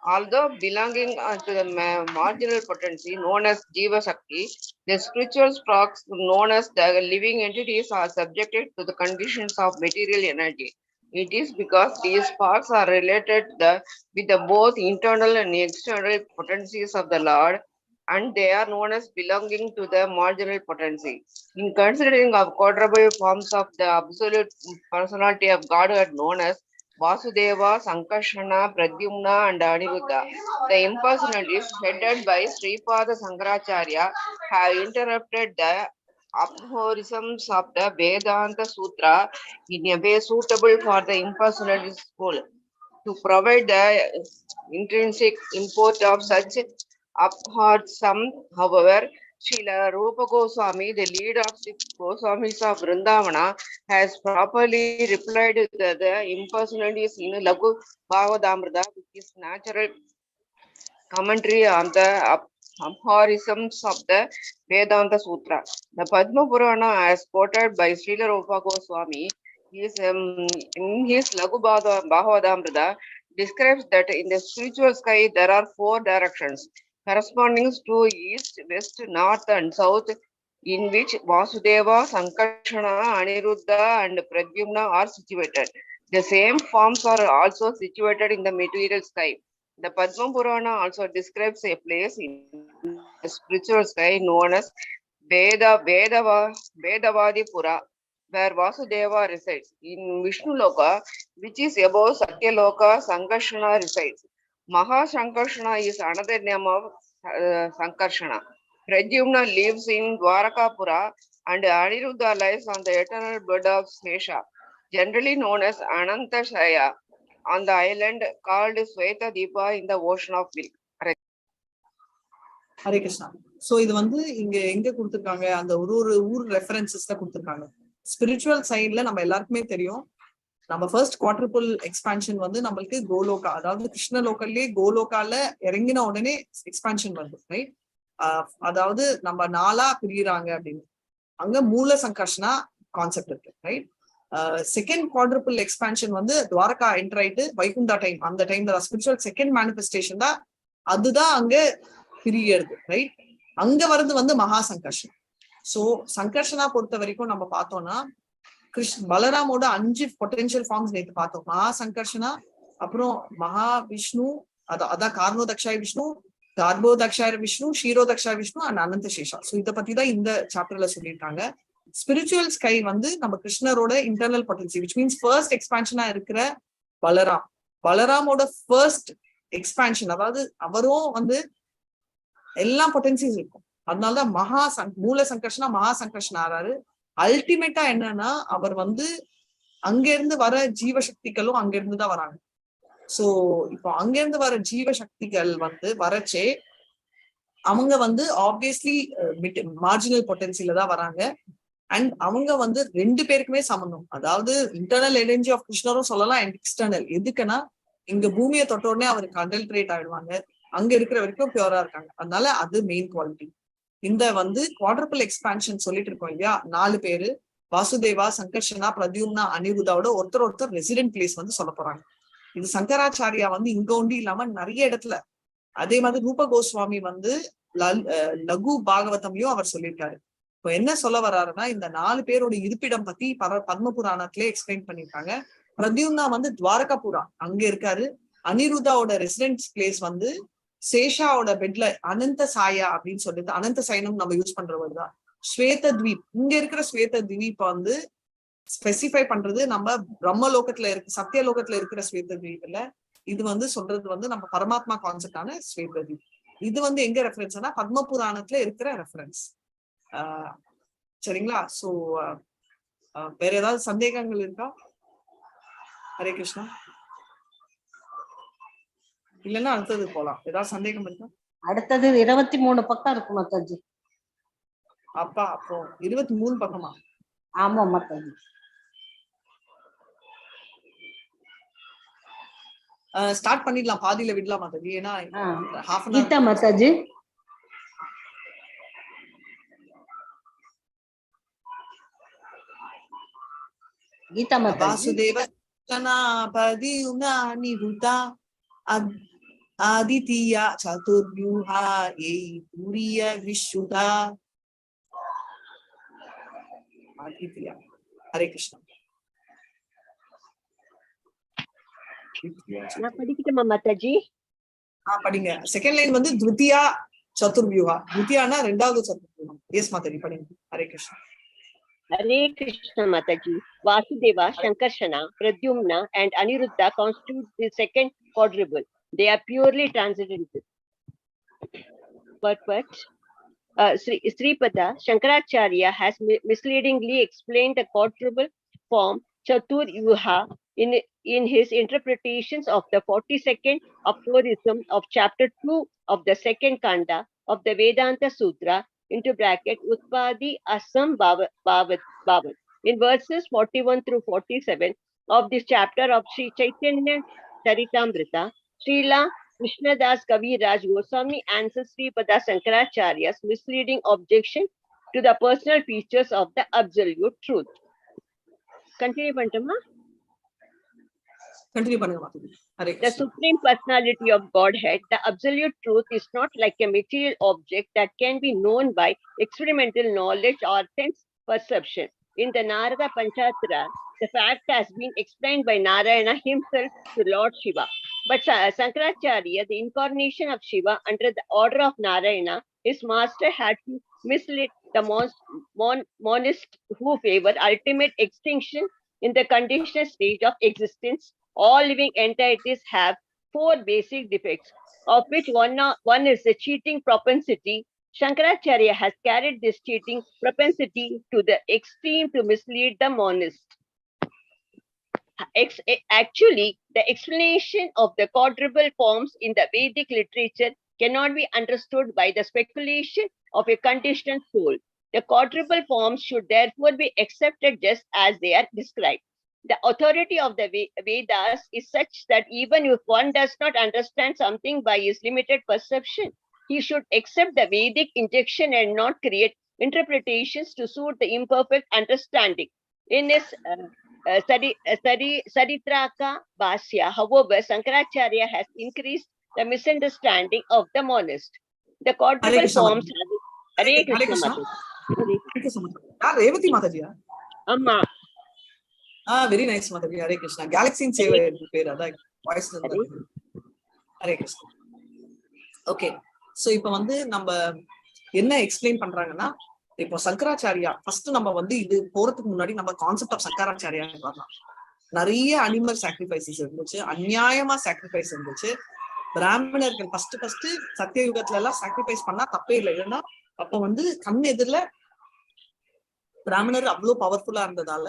Although belonging to the marginal potency known as Jiva Shakti, the spiritual sparks known as the living entities are subjected to the conditions of material energy. It is because these sparks are related with the both internal and external potencies of the Lord, and they are known as belonging to the marginal potency. In considering of quadruple forms of the absolute personality of Godhead known as Vasudeva, Sankarshana, Pradyumna, and Aniruddha, the impersonalities headed by Sripada Sankaracharya have interrupted the aphorisms of the Vedanta Sutra in a way suitable for the impersonalist school. To provide the intrinsic import of such aphorisms, however, Srila Rupa Goswami, the leader of the Goswamis of Vrindavana, has properly replied to the impersonalities in Lagu Bhagavadamrita, which is natural commentary on the aphorisms of the Vedanta Sutra. The Padma Purana, as quoted by Srila Rupa Goswami, is in his Lagu Bhagavadamrita, describes that in the spiritual sky there are 4 directions corresponding to east, west, north, and south, in which Vasudeva, Sankarshana, Aniruddha, and Pradyumna are situated. The same forms are also situated in the material sky. The Padma Purana also describes a place in the spiritual sky known as Vedavadi Pura, where Vasudeva resides. In Vishnu Loka, which is above Satya Loka, Sankarshana resides. Mahashankarshana is another name of Sankarshana. Pradyumna lives in Dwarakapura, and Aniruddha lies on the eternal bed of Sesha, generally known as Anantashaya, on the island called Sweta Deepa in the ocean of milk. Hare Krishna. So இது வந்து இங்க எங்க கொடுத்திருக்காங்க, அந்த ஒரு ஊர் ரெஃபரன்சஸ்ல கொடுத்திருக்காங்க. Spiritual சைட்ல நம்ம எல்லாருக்குமே தெரியும், நம்ம ஃபர்ஸ்ட் குவாட்ரிபிள் எக்ஸ்பான்ஷன் வந்து நம்மளுக்கு கோலோகா, அதாவது கிருஷ்ண லோக்கல்லே கோலோகால இறங்கின உடனே எக்ஸ்பான்ஷன் வருது, ரைட்? அதாவது நம்ம 4ஆ பிரிகிறாங்க அப்படின்னு, அங்க மூல சங்கர்ஷனா கான்செப்ட் இருக்கு, ரைட்? செகண்ட் குவாட்ரிபிள் எக்ஸ்பான்ஷன் வந்து துவாரகா என்டர் ஆயிட்டு வைகுண்டா டைம், அந்த டைம்ல ஸ்பிரிச்சுவல் செகண்ட் மேனிஃபெஸ்டேஷன் தான், அதுதான் அங்க பிரியறது, ரைட்? அங்க வர்றது வந்து மகா சங்கர்ஷன். சோ சங்கர்ஷனா பொறுத்த வரைக்கும் நம்ம பார்த்தோம்னா பலராமோட 5 பொட்டன்ஷியல் ஃபார்ம்ஸ் நேற்று பார்த்தோம். மகா சங்கர்ஷனா, அப்புறம் மகா விஷ்ணு, அதான் கார்ணோதக்ஷாய விஷ்ணு, கார்போதக்ஷாய விஷ்ணு, ஷீரோதக்ஷாய விஷ்ணு அண்ட் அனந்த சேஷா. சோ இதை பத்தி தான் இந்த சாப்டர்ல சொல்லியிருக்காங்க. ஸ்பிரிச்சுவல் ஸ்கை வந்து நம்ம கிருஷ்ணரோட internal potency, which means first எக்ஸ்பான்ஷனா இருக்கிற பலராம். பலராமோட ஃபர்ஸ்ட் எக்ஸ்பான்ஷன், அதாவது அவரும் வந்து எல்லா பொட்டன்சிஸ் இருக்கும், அதனாலதான் மூல சங்கர்ஷனா மகா சங்கர்ஷனா ஆறாரு. அல்டிமேட்டா என்னன்னா அவர் வந்து அங்க இருந்து வர ஜீவசக்திகளும் அங்க இருந்துதான் வராங்க. சோ இப்போ அங்க இருந்து வர ஜீவசக்திகள் வந்து வரச்சே அவங்க வந்து ஆப்வியஸ்லி மார்ஜினல் பொட்டன்சில தான் வராங்க. அண்ட் அவங்க வந்து 2 பேருக்குமே சம்பந்தம், அதாவது இன்டர்னல் எனர்ஜி ஆஃப் கிருஷ்ணரும் சொல்லலாம் அண்ட் எக்ஸ்டர்னல். எதுக்குன்னா இங்க பூமியை தொட்ட உடனே அவருக்கு அடல்ட்ரேட் ஆயிடுவாங்க, அங்க இருக்கிற வரைக்கும் பியூரா இருக்காங்க, அதனால அது மெயின் குவாலிட்டி. இந்த வந்து குவாட்ரிபிள் எக்ஸ்பான்ஷன் சொல்லிட்டு இருக்கோம் இல்லையா, 4 பேரு வாசுதேவா, சங்கர்ஷனா, பிரத்யும்னா, அனிருத்தாவோட ஒருத்தர் ரெசிடென்ட் பிளேஸ் வந்து சொல்ல போறாங்க. இது சங்கராச்சாரியா வந்து இங்க ஒண்டி இல்லாம நிறைய இடத்துல, அதே மாதிரி ரூப கோஸ்வாமி வந்து லகு பாகவதம்லயும் அவர் சொல்லியிருக்காரு. இப்போ என்ன சொல்ல வர்றாருன்னா, இந்த 4 பேரோட இருப்பிடம் பத்தி பத்ம புராணத்திலே எக்ஸ்பிளைன் பண்ணிருக்காங்க. பிரத்யும்னா வந்து துவாரகாபுரா அங்க இருக்காரு. அனிருத்தாவோட ரெசிடென்ட் பிளேஸ் வந்து சேஷாவோட பெட்ல அனந்த சாயா அப்படின்னு சொல்லிட்டு, அனந்த சயனம் நம்ம யூஸ் பண்றவர் தான். ஸ்வேத தீப், இங்க இருக்கிற ஸ்வேத தீப் வந்து ஸ்பெசிஃபை பண்றது நம்ம பிரம்ம லோகத்துல இருக்கு, சத்திய லோகத்துல இருக்கிற ஸ்வேத தீப் இல்ல, இது வந்து சொல்றது வந்து நம்ம பரமாத்மா கான்செப்டான ஸ்வேத தீப். இது வந்து எங்க ரெஃபரன்ஸ்னா பத்ம புராணத்துல இருக்கிற ரெஃபரன்ஸ். சரிங்களா? சோ வேற ஏதாவது சந்தேகங்கள் இருக்கா? ஹரே கிருஷ்ணா. இல்லன்னா அடுத்தது போலாம். ஏதாவது சந்தேகம் இருக்கா? அடுத்தது 23 பக்கம் இருக்கு மாதாஜி. அப்பா அப்போ 23 பக்கமா? ஆமா மாதாஜி. ஸ்டார்ட் பண்ணிடலாம், பாதியில விடலாம் மாதாஜி, ஏன்னா half an hour. Geetha Mataji. Geetha Mataji. Vasudeva பதி நிருதா ஆதித்யா சதுர்வியூஹா ஏய் துரிய விஸ்ருதா. ஆதித்யா. ஹரே கிருஷ்ணா. நான் படிக்கட்டுமா மாதாஜி? படிங்க. செகண்ட் லைன் வந்து துவிதியா சதுர்வியூஹா. துவிதியானா ரெண்டாவது சதுர்வியூஹம். எஸ் மாதாஜி படிங்க. Hare Krishna. Hare Krishna Mataji. Vasudeva, Shankarshana, Pradyumna and Aniruddha constitute the second quadruple. They are purely transcendental. Purport. Sripada Shankaracharya has misleadingly explained the quadruple form Chatur Yuha in his interpretations of the 42nd aphorism of chapter 2 of the second Kanda of the Vedanta Sutra into bracket Utpadi Asam Bhavat in verses 41 through 47 of this chapter of Sri Chaitanya Charitamrita. Srila Krishnadas Kaviraj Goswami answers Sripada Shankaracharya's misleading objection to the personal features of the absolute truth. Continue Pantama. Continue பண்ணுங்க Mataji. Hare The Krishna. supreme personality of Godhead, the absolute truth, is not like a material object that can be known by experimental knowledge or sense perception. In the Narada Panchatra, the fact has been explained by Narayana himself to Lord Shiva. But Shankaracharya, the incarnation of Shiva under the order of Narayana, his master had to mislead the monist who favor ultimate extinction in the conditional stage of existence. All living entities have 4 basic defects, of which one is the cheating propensity. Shankaracharya has carried this cheating propensity to the extreme to mislead the monist. Actually, the explanation of the quadruple forms in the Vedic literature cannot be understood by the speculation of a conditioned soul. The quadruple forms should therefore be accepted just as they are described. The authority of the Vedas is such that even if one does not understand something by his limited perception, he should accept the Vedic injection and not create interpretations to suit the imperfect understanding. In his Saritraka Bhasya, however, Shankaracharya has increased the misunderstanding of the monist. The quadruple forms have... Hare Krishna Mataji. Revathi மாதாஜியா? Amma. Very nice Mataji. Hare Krishna. கேலக்ஸின் சேவை பேர் அதான் voice. Hare Krishna. Okay, so இப்ப வந்து நம்ம என்ன explain பண்றாங்கன்னா, இப்போ சங்கராச்சாரியா ஃபர்ஸ்ட் நம்ம வந்து இது போறதுக்கு முன்னாடி நம்ம கான்செப்ட் ஆஃப் சங்கராச்சாரியா வரலாம். நிறைய அனிமல் சாக்ரிஃபைசஸ் இருந்துச்சு, அநியாயமா சாக்ரிஃபைஸ் இருந்துச்சு. பிராமணர்கள் ஃபர்ஸ்ட் சத்தியயுகத்துல எல்லாம் சாக்ரிஃபைஸ் பண்ணா தப்பே இல்லை. ஏன்னா அப்ப வந்து கண் எதிரில பிராமணர் அவ்வளவு பவர்ஃபுல்லா இருந்ததால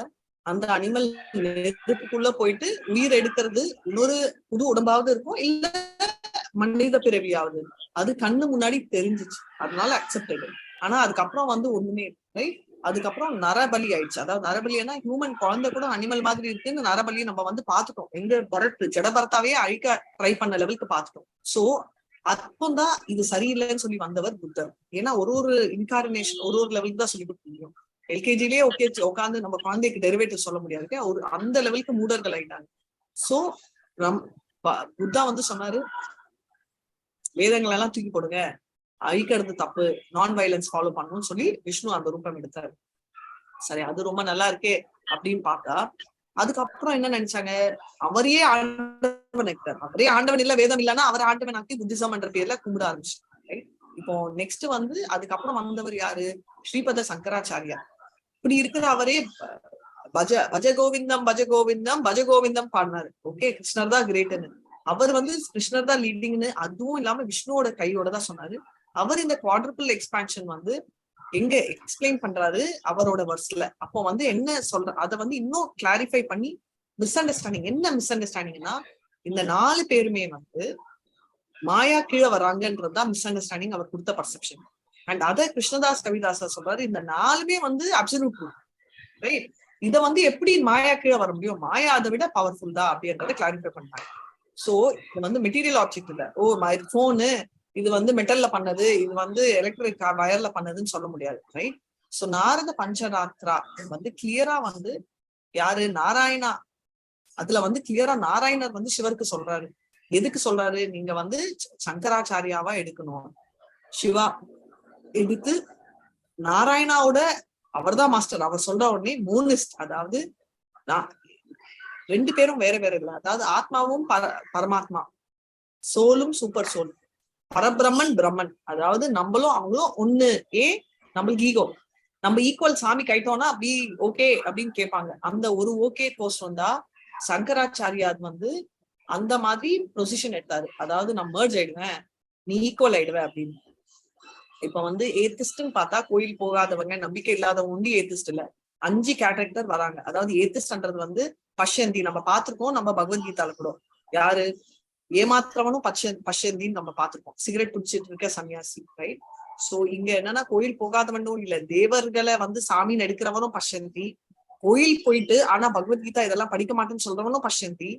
அந்த அனிமல் நெருப்புக்குள்ள போயிட்டு உயிர் எடுக்கிறது இன்னொரு புது உடம்பாவது இருக்கும், இல்ல மனித பிறவியாவது, அது கண்ணு முன்னாடி தெரிஞ்சிச்சு, அதனால அக்செப்டட். ஆனா அதுக்கப்புறம் வந்து ஒண்ணுமே ரைட். அதுக்கப்புறம் நரபலி ஆயிடுச்சு. அதாவது நரபலினா ஹியூமன் குழந்தை கூட அனிமல் மாதிரி இருக்குன்னு நரபலியை நம்ம வந்து பாத்துட்டோம். எங்க ஜடபரத்தாவே அழிக்க ட்ரை பண்ண லெவலுக்கு பாத்துட்டோம். சோ அப்போதான் இது சரியில்லைன்னு சொல்லி வந்தவர் புத்தர். ஏன்னா ஒரு இன்கார்னேஷன் ஒரு லெவலுக்கு தான் சொல்லி கொடுக்க முடியும். எல்கேஜிலேயே உட்காந்து நம்ம குழந்தைக்கு டெரிவேட்டிவ் சொல்ல முடியாது. அந்த லெவலுக்கு மூடர்கள் ஆயிட்டாங்க. சோ புத்தா வந்து சொன்னாரு, வேதங்கள் எல்லாம் தூக்கி போடுங்க, அழிக்கிறது தப்பு, நான் வயலன்ஸ் ஃபாலோ பண்ணணும்னு சொல்லி விஷ்ணு அந்த ரூபம் எடுத்தாரு. சரி, அது ரொம்ப நல்லா இருக்கே அப்படின்னு பார்த்தா அதுக்கப்புறம் என்ன நினைச்சாங்க, அவரையே ஆண்டவன் ஆக்கிட்டார். அவரே ஆண்டவன் இல்ல, வேதம் இல்லைன்னா அவர் ஆண்டவன் ஆக்கி புத்திசம் என்ற பேர்ல கும்பிட ஆரம்பிச்சு. இப்போ நெக்ஸ்ட் வந்து அதுக்கப்புறம் வந்தவர் யாரு? ஸ்ரீபத சங்கராச்சாரியா. இப்படி இருக்கிற அவரே பஜ கோவிந்தம் பஜ கோவிந்தம் பஜ கோவிந்தம் பாடினாரு. ஓகே, கிருஷ்ணர் தான் கிரேட்னு, அவர் வந்து கிருஷ்ணர் தான் லீடிங்னு, அதுவும் இல்லாம விஷ்ணுவோட கையோட தான் சொன்னாரு. அவர் இந்த குவாட்ரிபிள் எக்ஸ்பான்ஷன் வந்து எங்க எக்ஸ்பிளைன் பண்றாரு அவரோட வர்ஸ்ல. அப்போ வந்து என்ன சொல்ற, அதை வந்து இன்னும் கிளாரிஃபை பண்ணி மிஸ் அண்டர்ஸ்டாண்டிங் என்ன மிஸ் அண்டர்ஸ்டாண்டிங்னா, இந்த 4 பேருமே வந்து மாயா கீழே வராங்கன்றதுதான் மிஸ் அண்டர்ஸ்டாண்டிங், அவர் கொடுத்த பர்செப்ஷன். அண்ட் அத கிருஷ்ணதாஸ் கவிதாசா சொல்றாரு, இந்த 4மே வந்து அப்சல்யூட் ட்ரூத் ரைட். இத வந்து எப்படி மாயா கீழே வர முடியும், மாயா அதை விட பவர்ஃபுல் தான் அப்படின்றத கிளாரிஃபை பண்றாங்க. சோ இது வந்து மெட்டீரியல் ஆப்ஜெக்ட் இல்ல, போனு இது வந்து மெட்டல்ல பண்ணது, இது வந்து எலக்ட்ரிக் வயர்ல பண்ணதுன்னு சொல்ல முடியாது ரைட். சோ நாரத பஞ்சராத்ரா வந்து கிளியரா வந்து யாரு? நாராயணா. அதுல வந்து கிளியரா நாராயணர் வந்து சிவருக்கு சொல்றாரு. எதுக்கு சொல்றாரு? நீங்க வந்து சங்கராச்சாரியாவா எடுக்கணும். சிவா எடுத்து நாராயணாவோட அவர்தான் மாஸ்டர். அவர் சொல்ற உடனே மோனிஸ்ட், அதாவது ரெண்டு பேரும் வேற வேற இல்லை. அதாவது ஆத்மாவும் பரமாத்மா, சோலும் சூப்பர் சோல், பரபிரம்மன் பிரம்மன். அதாவது நம்மளும் அவங்களும் ஒண்ணு. நம்மளுக்கு ஈகோ, நம்ம ஈக்குவல் சாமி கைட்டோம்னா அப்படி ஓகே அப்படின்னு கேட்பாங்க. அந்த ஒரு ஓகே போஸ்ட் வந்தா சங்கராச்சாரியார் வந்து அந்த மாதிரி பொசிஷன் எடுத்தாரு. அதாவது நான் மர்ஜ் ஆயிடுவேன், நீ ஈக்குவல் ஆயிடுவேன் அப்படின்னு. இப்ப வந்து ஏத்திஸ்ட்னு பார்த்தா கோயில் போகாதவங்க, நம்பிக்கை இல்லாதவங்க ஒண்டி ஏத்திஸ்ட் இல்ல, 5 கேரக்டர் வராங்க. அதாவது ஏத்திஸ்ட்ன்றது வந்து பஷ்யந்தி நம்ம பார்த்திருக்கோம், நம்ம பகவத்கீதால கூட. யாரு? ஏமாத்திரவனும் பஷ்யந்தின்னு நம்ம பார்த்திருக்கோம். சிகரெட் பிடிச்சிட்டு இருக்க சன்னியாசி, ரைட்? சோ இங்க என்னன்னா கோயில் போகாதவனும் இல்ல, தேவர்களை வந்து சாமின்னு எடுக்கிறவனும் பஷ்யந்தி, கோயில் போயிட்டு ஆனா பகவத்கீதா இதெல்லாம் படிக்க மாட்டேன்னு சொல்றவனும் பஷ்யந்தி,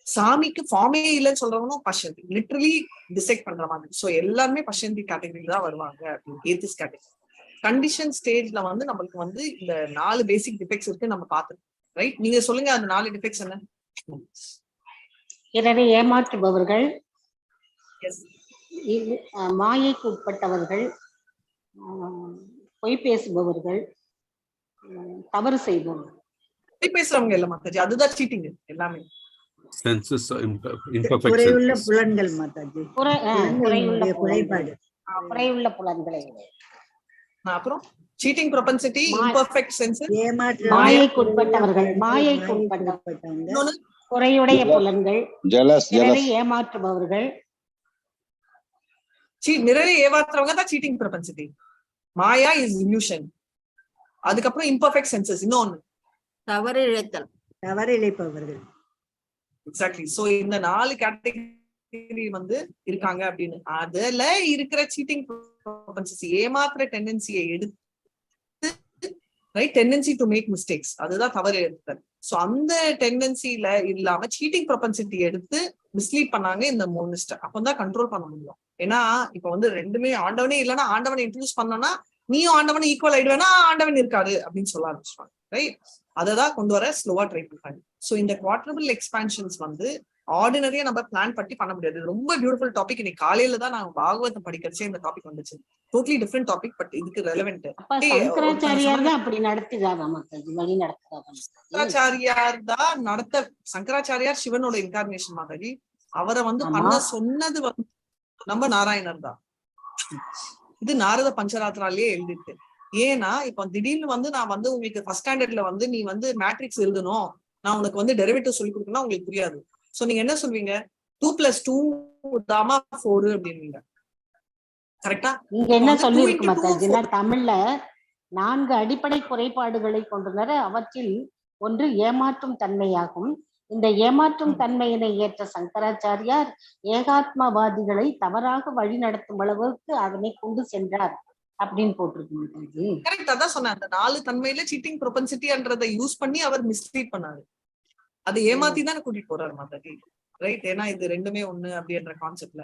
சாமிக்கு ஃபார்மே இல்லைன்னு சொல்றவனும் பஷ்யந்தி. லிட்டரலி டிசைட் பண்ற மாதிரி. சோ எல்லாருமே பஷ்யந்தி கேட்டகரியில தான் வருவாங்க. ஏத்திஸ் கேட்டகரி. கண்டிஷன் ஸ்டேஜ்ல வந்து நம்மளுக்கு வந்து இந்த 4 பேசிக் டிஃபெக்ட்ஸ் இருக்கு நம்ம பார்த்துருக்கோம், ரைட்? நீங்க சொல்லுங்க அந்த 4 டிஃபெக்ட்ஸ் என்ன? பிறரை ஏமாற்றுபவர்கள், மாயைக்கு உட்பட்டவர்கள், பொய் பேசுபவர்கள், தவறு செய்பவர்கள். பொய் பேசுறவங்க இல்ல மாதாஜி, அதுதான் சீட்டிங் எல்லாமே. Senses குறையுள்ள புலன்கள் மாதாஜி, குறைபாடு, குறையுள்ள புலன்களை. அப்புறம் சீட்டிங் ப்ரொபென்சிட்டி, இம்பர்ஃபெக்ட் சென்சஸ், மாயைக்கு உட்பட்டவர்கள், மாயைக்கு உட்பட்டவர்கள், குறையுடைய புலன்கள், பிறரை ஏமாற்றுபவர்கள். நிறைய ஏமாத்துறவங்க தான் cheating propensity. Maya is illusion. அதுக்கப்புறம் இம்பர்ஃபெக்ட் சென்சஸ், இன்னொன்னு தவறு இழைத்தல், தவறு இழைப்பவர்கள். எக்ஸாக்ட்லி. சோ இந்த 4 கேட்டகரி வந்து இருக்காங்க அப்படின்னு. அதுல இருக்கிற சீட்டிங் ப்ரொபென்சி, ஏமாத்துற டெண்டன்சியை எடுத்து, right, tendency to make mistakes, அதுதான் தவறு எடுத்தல். சோ அந்த டெண்டன்சில இல்லாம சீட்டிங் ப்ரொபென்சிட்டி எடுத்து மிஸ்லீட் பண்ணாங்க இந்த மோனிஸ்ட். அப்பதான் கண்ட்ரோல் பண்ண முடியும். ஏன்னா இப்ப வந்து ரெண்டுமே ஆண்டவனே இல்லைன்னா ஆண்டவனை இன்ட்ரடியூஸ் பண்ணோம்னா நீயும் ஆண்டவனை ஈக்குவல் ஆயிடுவேன்னா ஆண்டவன் இருக்காரு அப்படின்னு சொல்ல ஆரம்பிச்சிருவாங்க, ரைட்? அததான் கொண்டு வர ஸ்லோவா ட்ரை பண்ணாங்க. சோ இந்த குவார்டரபிள் எக்ஸ்பான்ஷன்ஸ் வந்து ஆர்டினரியா நம்ம பிளான் பண்ணி பண்ண முடியாது. ரொம்ப பியூட்டிஃபுல் டாபிக். இன்னைக்கு காலையில தான் நான் பாகவதம் படிக்கிறச்சே இந்த டாபிக் வந்துச்சு. டோட்டலி டிஃபரெண்ட் டாபிக், பட் இதுக்கு ரெலவென்ட். சங்கராச்சாரியார் தான் அப்படி நடத்துறாங்க, வழி நடத்துறாங்க. சங்கராச்சாரியார் தான் நடத்த. சங்கராச்சாரியார் சிவனோட இன்கார்னேஷன் மாதிரி. அவரை வந்து பண்ண சொன்னது வந்து நம்ம நாராயணர் தான். இது நாரத பஞ்சராத்திராலேயே எழுதிட்டு. ஏன்னா இப்ப திடீர்னு வந்து நான் வந்து உங்களுக்கு ஃபர்ஸ்ட் ஸ்டாண்டர்ட்ல வந்து நீ வந்து மேட்ரிக்ஸ் எழுதணும், நான் உனக்கு வந்து டெரிவேட்டிவ் சொல்லி கொடுக்கணும், உங்களுக்கு புரியாது. சோ நீங்க என்ன சொல்வீங்க? 2+2 தாமா 4 அப்படின்வீங்க, கரெக்டா? நீங்க என்ன சொல்லிருக்கு மாதாஜினா, தமிழ்ல 4 அடிப்படை குறைபாடுகளை கொண்டுள்ளனர். அவற்றில் ஒன்று ஏமாற்றும் தன்மையாகும். இந்த ஏமாற்றும் தன்மையினை ஏற்ற சங்கராச்சாரியார் ஏகாத்மவாதிகளை தவறாக வழி நடத்தும் அளவுக்கு அதனை கொண்டு சென்றார் அப்படின்னு போட்டிருக்கு. கரெக்ட், அதான் சொன்னேன். அந்த 4 தன்மையில சீட்டிங் ப்ரொபென்சிட்டின்றதை யூஸ் பண்ணி அவர் மிஸ்லீட் பண்ணாரு. அதை ஏமாத்தி தானே கூட்டிட்டு போறாரு மாதாஜி, ரைட்? ஏன்னா இது ரெண்டுமே ஒண்ணு அப்படின்ற கான்செப்ட்ல.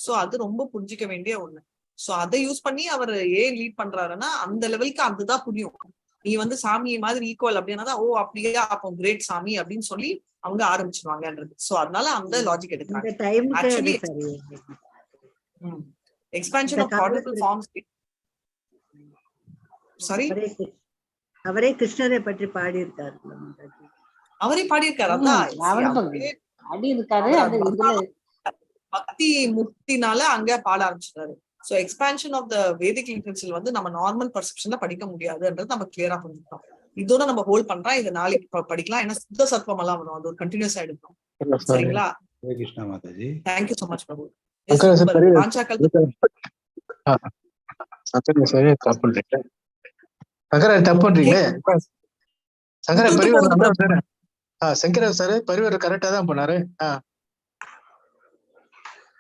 சோ அது ரொம்ப புரிஞ்சிக்க வேண்டிய ஒண்ணு. சோ அதை யூஸ் பண்ணி அவர் ஏன் லீட் பண்றாருன்னா அந்த லெவலுக்கு அதுதான் புரியும். நீ வந்து சாமி மாதிரி ஈக்குவல் அப்படின்னா ஓ அப்படியே அப்போ கிரேட் சாமி அப்படின்னு சொல்லி அவங்க ஆரம்பிச்சிருவாங்கன்றது. சோ அதனால அந்த லாஜிக் எடுக்கிறாங்க. Actually expansion of cardinal forms. Sorry, அவரே கிருஷ்ணரை பற்றி பாடி இருக்காரு. அவரே பாடியிருக்காரு. அதான் பக்தி முக்தினால அங்க பாட ஆரம்பிச்சிட்டாரு. So expansion of the Vedic literature வந்து நம்ம நார்மல் பர்செப்ஷன்ல படிக்க முடியாதுன்றது நம்ம கிளியரா புரிஞ்சுக்கலாம். இதோட நம்ம ஹோல்ட் பண்றோம். இது நாளைக்கு படிக்கலாம். ஏன்னா சுத்த சத்வம் எல்லாம் வரும், அது ஒரு கண்டினியூஸ் ஆயிடும். சரிங்களா? Krishna Mataji, thank you so much Prabhu.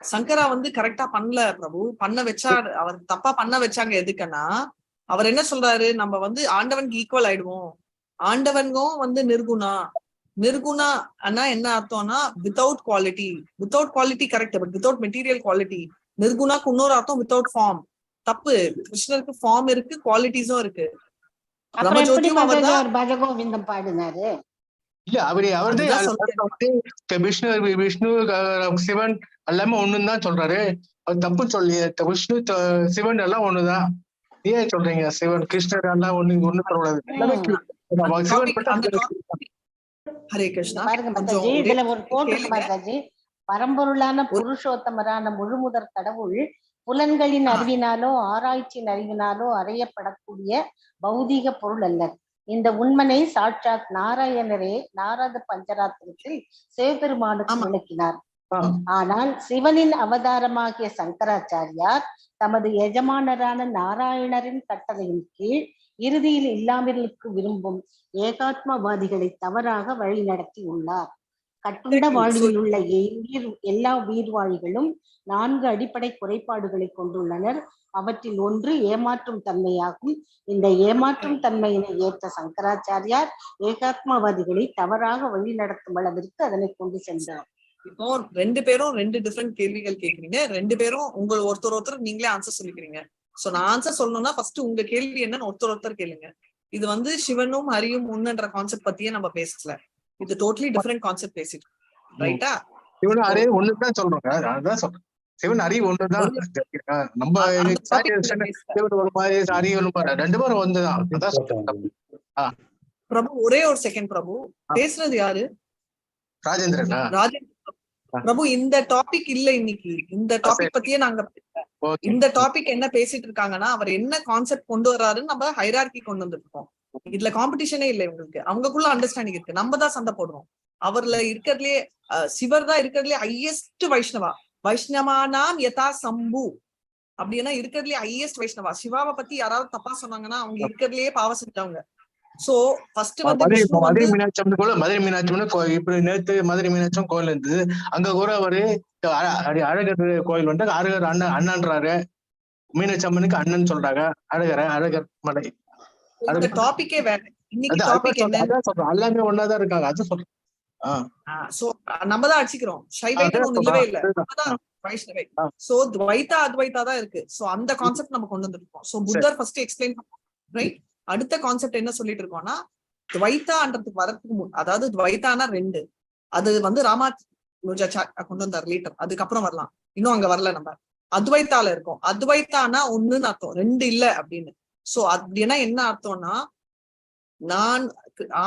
Shankara வந்து கரெக்டா பண்ணல பிரபு, பண்ண வச்சா அவர் தப்பா பண்ண வச்சாங்க. எதுக்குன்னா அவர் என்ன சொல்றாரு, நம்ம வந்து ஆண்டவனுக்கு ஈக்குவல் ஆயிடுவோம். ஆண்டவனுக்கும் வந்து நிர்குணா ஆனா என்ன அர்த்தம்னா without quality. Without quality correct, but without material quality. நிர்குணாக்கு இன்னொரு அர்த்தம் வித்தவுட் ஃபார்ம். தப்பு. கிருஷ்ணருக்கு ஃபார்ம் இருக்கு, குவாலிட்டிஸும் இருக்கு. அப்புறம் எப்படி பிரம்மஜோதியும் அவர்தான். அவர் பஜகோவிந்தம் பாடினாரு? இல்ல விஷ்ணு சிவன் எல்லாமே ஒண்ணுன்னு தான் சொல்றாரு. அவர் தப்பு சொல்லி விஷ்ணு சிவன் எல்லாம் ஒண்ணுதான். ஏன் சொல்றீங்க சிவன் கிருஷ்ணர் எல்லாம் ஒண்ணு சொல்லக்கூடாது. ஹரே கிருஷ்ணா. பாருங்க மாதாஜி, இதுல ஒரு போட்டு மாதாஜி, பரம்பொருளான புருஷோத்தமரான முழுமுதற் கடவுள் புலன்களின் அறிவினாலோ ஆராய்ச்சியின் அறிவினாலோ அறியப்படக்கூடிய பௌதீக பொருள் அல்ல. இந்த உண்மனை சாட்சாத் நாராயணரே நாரத பஞ்சராத்திரத்தில் சிவபெருமானுக்கு விளக்கினார். ஆனால் சிவனின் அவதாரமாகிய சங்கராச்சாரியார் தமது எஜமானரான நாராயணரின் கட்டளையின் கீழ் இறுதியில் இல்லாமலுக்கு விரும்பும் ஏகாத்மவாதிகளை தவறாக வழி நடத்தி உள்ளார். கட்டுண்ட வாழ்வில் உள்ள எல்லா உயிர்வாழிகளும் 4 அடிப்படை குறைபாடுகளை கொண்டுள்ளனர். அவற்றில் ஒன்று ஏமாற்றும் தன்மையாகும். இந்த ஏமாற்றும் தன்மையினை ஏற்ற சங்கராச்சாரியார் ஏகாத்மவாதிகளை தவறாக வழி நடத்தும் அளவிற்கு அதனை கொண்டு சென்றார். இப்போ 2 பேரும் 2 டிஃபரெண்ட் கேள்விகள் கேக்குறீங்க. 2 பேரும் ஒருத்தர் நீங்களே ஆன்சர் சொல்லிக்கிறீங்க. சோ நான் ஆன்சர் சொல்லணும்னா ஃபர்ஸ்ட் உங்க கேள்வி என்னன்னு ஒருத்தர் கேளுங்க. இது சிவனும் ஹரியும் ஒண்ணுன்ற கான்செப்ட் பத்தியே நம்ம பேசல. இது டோட்டலி டிஃபரெண்ட் கான்செப்ட் பேசிட்டு ரைட்டா? சிவன் ஹரி ஒண்ணுதான் சொல்றோங்க. அதான் சொல்றேன், சிவன் ஹரி ஒண்ணுதான். நம்ம சிவன் ஒரு மாதிரி ஹரி ஒரு மாதிரி 2 பேரும் ஒண்ணுதான். பிரபு ஒரே ஒரு செகண்ட் பிரபு, பேசுறது யாரு? ராஜேந்திரன். பிரபு இந்த டாபிக் இல்ல இன்னைக்கு. இந்த டாபிக் பத்தியே நாங்க இந்த டாபிக் என்ன பேசிட்டு இருக்காங்கன்னா அவர் என்ன கான்செப்ட் கொண்டு வர்றாருன்னு நம்ம ஹைரார்கி கொண்டு வந்துருக்கோம். இதுல காம்படிஷனே இல்லை இவங்களுக்கு. அவங்களுக்குள்ள அண்டர்ஸ்டாண்டிங் இருக்கு. நம்ம தான் சண்டை போடுறோம். அவர்ல இருக்கிறதுலே சிவர் தான் இருக்கிறதுலே ஹையஸ்ட் வைஷ்ணவா. வைஷ்ணவானாம் யதா சம்பு அப்படின்னா இருக்கிறதுலே ஹையஸ்ட் வைஷ்ணவா. சிவாவை பத்தி யாராவது தப்பா சொன்னாங்கன்னா அவங்க இருக்கிறதுலயே பாவ செஞ்சவங்க. சோ ஃபர்ஸ்ட் மதுரை மீனாட்சி இப்படி நேற்று மதுரை மீனாட்சி கோயில் இருந்தது. அங்க கூட ஒரு அழகர் கோயில் வந்து அழகர் அண்ணன்றாரு. மீனாட்சி அம்மனுக்கு அண்ணன் சொல்றாங்க. அழகர் மலை. டாபிக்கே வேற. இன்னைக்கு டாபிக் என்ன? எல்லாமே ஒன்னாதான் இருக்காங்க. அது சொல்றேன். சோ நம்ம தான் அடிச்சுக்கிறோம். சைவைட்னு ஒண்ணு இல்லவே இல்ல. நம்மதான் வைஷ்ணவை. சோ துவைதா அத்வைதா தான் இருக்கு. சோ அந்த கான்செப்ட் நம்ம கொண்டு வந்திருக்கோம். சோ புத்தர் ஃபர்ஸ்ட் எக்ஸ்பிளைன் பண்ணுவோம், ரைட்? அடுத்த கான்செப்ட் என்ன சொல்லிட்டு இருக்கோம்னா துவைதான்றதுக்கு வரதுக்கு அதாவது துவைதானா 2 அது ராமானுஜாச்சாரியா கொண்டு வந்தார் லேட்டர். அதுக்கப்புறம் வரலாம். இன்னும் அங்க வரல. நம்ம அத்வைத்தால இருக்கோம். அத்வைத்தானா 1ன்னு அர்த்தம், 2 இல்ல அப்படின்னு. சோ அப்படின்னா என்ன அர்த்தம்னா நான்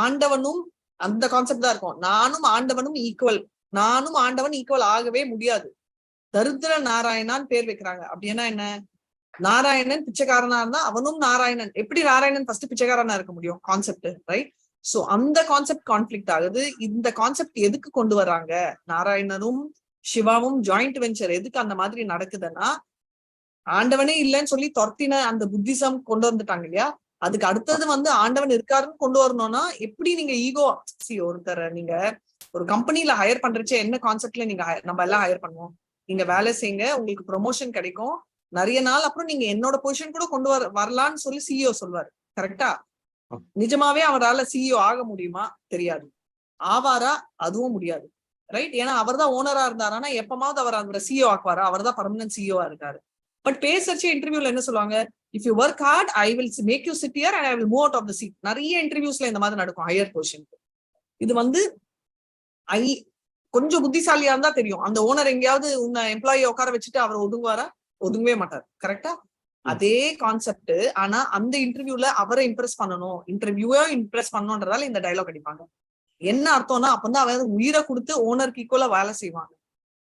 ஆண்டவனும் அந்த கான்செப்ட் தான் இருக்கும். நானும் ஆண்டவனும் ஈக்குவல். நானும் ஆண்டவன் ஈக்குவல் ஆகவே முடியாது. தரித்திர நாராயணான்னு பேர் வைக்கிறாங்க. அப்படின்னா என்ன? நாராயணன் பிச்சைக்காரனா இருந்தா அவனும் நாராயணன். எப்படி நாராயணன் ஃபர்ஸ்ட் பிச்சைக்காரனா இருக்க முடியும்? Concept, right? சோ அந்த கான்செப்ட் கான்ஃபிளிக்ட் ஆகுது. இந்த கான்செப்ட் எதுக்கு கொண்டு வர்றாங்க? நாராயணனும் சிவாவும் ஜாயிண்ட் வெஞ்சர் எதுக்கு அந்த மாதிரி நடக்குதுன்னா ஆண்டவனே இல்லைன்னு சொல்லி துரத்தின அந்த புத்திசம் கொண்டு வந்துட்டாங்க இல்லையா? அதுக்கு அடுத்தது ஆண்டவன் இருக்காருன்னு கொண்டு வரணும்னா எப்படி நீங்க ஈகோ ஒருத்தர் நீங்க ஒரு கம்பெனில ஹையர் பண்றச்சே என்ன கான்செப்ட்ல நீங்க நம்ம எல்லாம் ஹையர் பண்ணுவோம்? நீங்க வேலை செய்யுங்க, உங்களுக்கு ப்ரொமோஷன் கிடைக்கும், நிறைய நாள் அப்புறம் நீங்க என்னோட பொசிஷன் கூட கொண்டு வரலான்னு சொல்லி சிஇஓ சொல்வாரு. கரெக்டா? நிஜமாவே அவரால் சிஇஓ ஆக முடியுமா? தெரியாது. ஆவாரா? அதுவும் முடியாது, ரைட்? ஏன்னா அவர் தான் ஓனரா இருந்தாரானா எப்பமாவது அவர் அவரை சிஇஓ ஆக்குவாரா? அவர் தான் பர்மனன்ட் சிஇஓவா இருக்காரு. பட் பேசறச்சே இன்டர்வியூல என்ன சொல்லுவாங்க? If you work hard I will make you sit here and I will move out of the seat. நிறைய இன்டர்வியூஸ்ல இந்த மாதிரி நடக்கும் ஹையர் பொசிஷனுக்கு. இது கொஞ்சம் புத்திசாலியா இருந்தா தெரியும். அந்த ஓனர் எங்கேயாவது உன்னை எம்ப்ளாயி உட்கார வச்சுட்டு அவர் ஒதுங்குவாரா? ஒதுங்கவே மாட்டார். கரெக்டா? அதே கான்செப்ட். ஆனா அந்த இன்டர்வியூல அவரை இம்ப்ரெஸ் பண்ணணும், இன்டர்வியூவா இம்ப்ரெஸ் பண்ணணும்ன்றதால இந்த டைலாக் அடிப்பாங்க. என்ன அர்த்தம்னா அப்பதான் அவர் உயிரை கொடுத்து ஓனருக்கு ஈக்குவலா வேலை செய்வாங்க.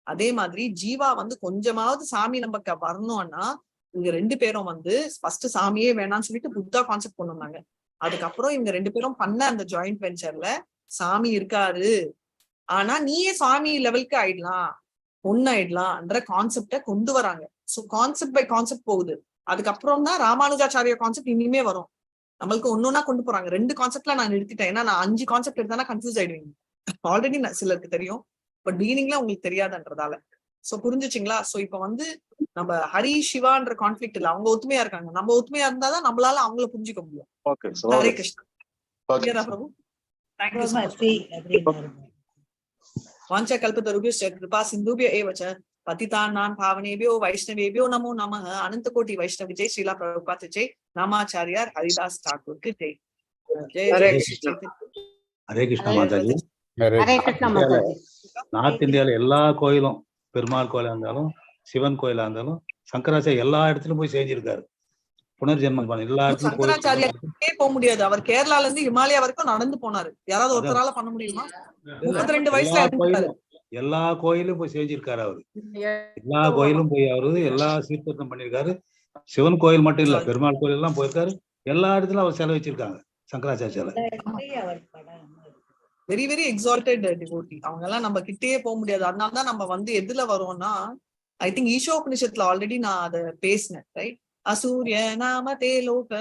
அதே மாதிரி ஜீவா கொஞ்சமாவது சாமி நமக்கு வரணும்னா இவங்க 2 பேரும் ஃபர்ஸ்ட் சாமியே வேணாம்னு சொல்லிட்டு புத்தா கான்செப்ட் கொண்டு வந்தாங்க. அதுக்கப்புறம் இவங்க 2 பேரும் பண்ண அந்த ஜாயிண்ட் வெஞ்சர்ல சாமி இருக்காரு, ஆனா நீயே சாமி லெவலுக்கு ஆயிடலாம், ஒன்னாயிடலாம்ன்ற கான்செப்ட கொண்டு வராங்க. சோ கான்செப்ட் பை கான்செப்ட் போகுது. அதுக்கப்புறம் தான் ராமானுஜாச்சாரிய கான்செப்ட் இனிமே வரும். நம்மளுக்கு ஒன்னொன்னா கொண்டு போறாங்க. 2 கான்செப்ட்ல நான் நிறுத்திட்டேன். ஏன்னா நான் 5 கான்செப்ட் எடுத்தா கன்ஃபியூஸ் ஆயிடுவீங்க. ஆல்ரெடி சிலருக்கு தெரியும், பட் பிகினிங்ல உங்களுக்கு தெரியாதுன்றதால. சோ புரிஞ்சுச்சுங்களா? சோ இப்ப நம்ம ஹரி சிவான்ற கான்ஃபிளிக்ட் இல்ல. அவங்க ஒத்துமையா இருக்காங்க. நம்ம ஒத்துமையா இருந்தாதான் நம்மளால அவங்கள புரிஞ்சுக்க முடியும். ஹரே கிருஷ்ணா. பிரபு, தேங்க்யூ சோ மச். வாஞ்சா கல்பதருபியோ கிருபா சிந்துபியோ ஏவ ச பதிதானாம் பாவனேபியோ வைஷ்ணவேபியோ நமோ நமः. அனந்த கோட்டி வைஷ்ணவ ஜெய். ஸ்ரீலா பிரபுபாத் ஜெய். ராமாச்சாரியார் ஹரிதாஸ் டாக்கூருக்கு ஜெய். ஜெய ஹரே ஜெய கிருஷ்ணா. ஹரே கிருஷ்ணா ஹரே மாதாஜி. ஹரே கிருஷ்ணா மாதாஜி. நார்த் இந்தியால எல்லா கோயிலும், பெருமாள் கோயிலா இருந்தாலும் சிவன் கோயிலா இருந்தாலும் சங்கராச்சாரிய எல்லா இடத்துலயும் போய் செஞ்சிருக்காரு. புனர்ஜென்மம் பண்ண எல்லா இடத்துலயும் சங்கராச்சாரியா போக முடியாது. அவர் கேரளால இருந்து ஹிமாலயா வரைக்கும் நடந்து போனாரு. யாராவது ஒருத்தரால பண்ண முடியுமா? 32 வயசுல இறந்துட்டாரு. எல்லா கோயிலும் போய் செஞ்சிருக்காரு அவரு. எல்லா கோயிலும் போய் அவரு எல்லா சீர்திருத்தம் பண்ணிருக்காரு. சிவன் கோயில் மட்டும் இல்ல, பெருமாள் கோயில் எல்லாம் போயிருக்காரு. எல்லா இடத்துலயும் அவர் செலவு வச்சிருக்காங்க Shankaracharya. Very very exalted devotee. அவங்க எல்லாம் நம்ம கிட்டேயே போக முடியாது. அதனாலதான் நம்ம வந்து எதுல வரோம்னா, ஐ திங்க் ஈஷோபனிஷத்துல ஆல்ரெடி நான் அதை பேசினேன், ரைட்? அசூரிய நாம தே லோக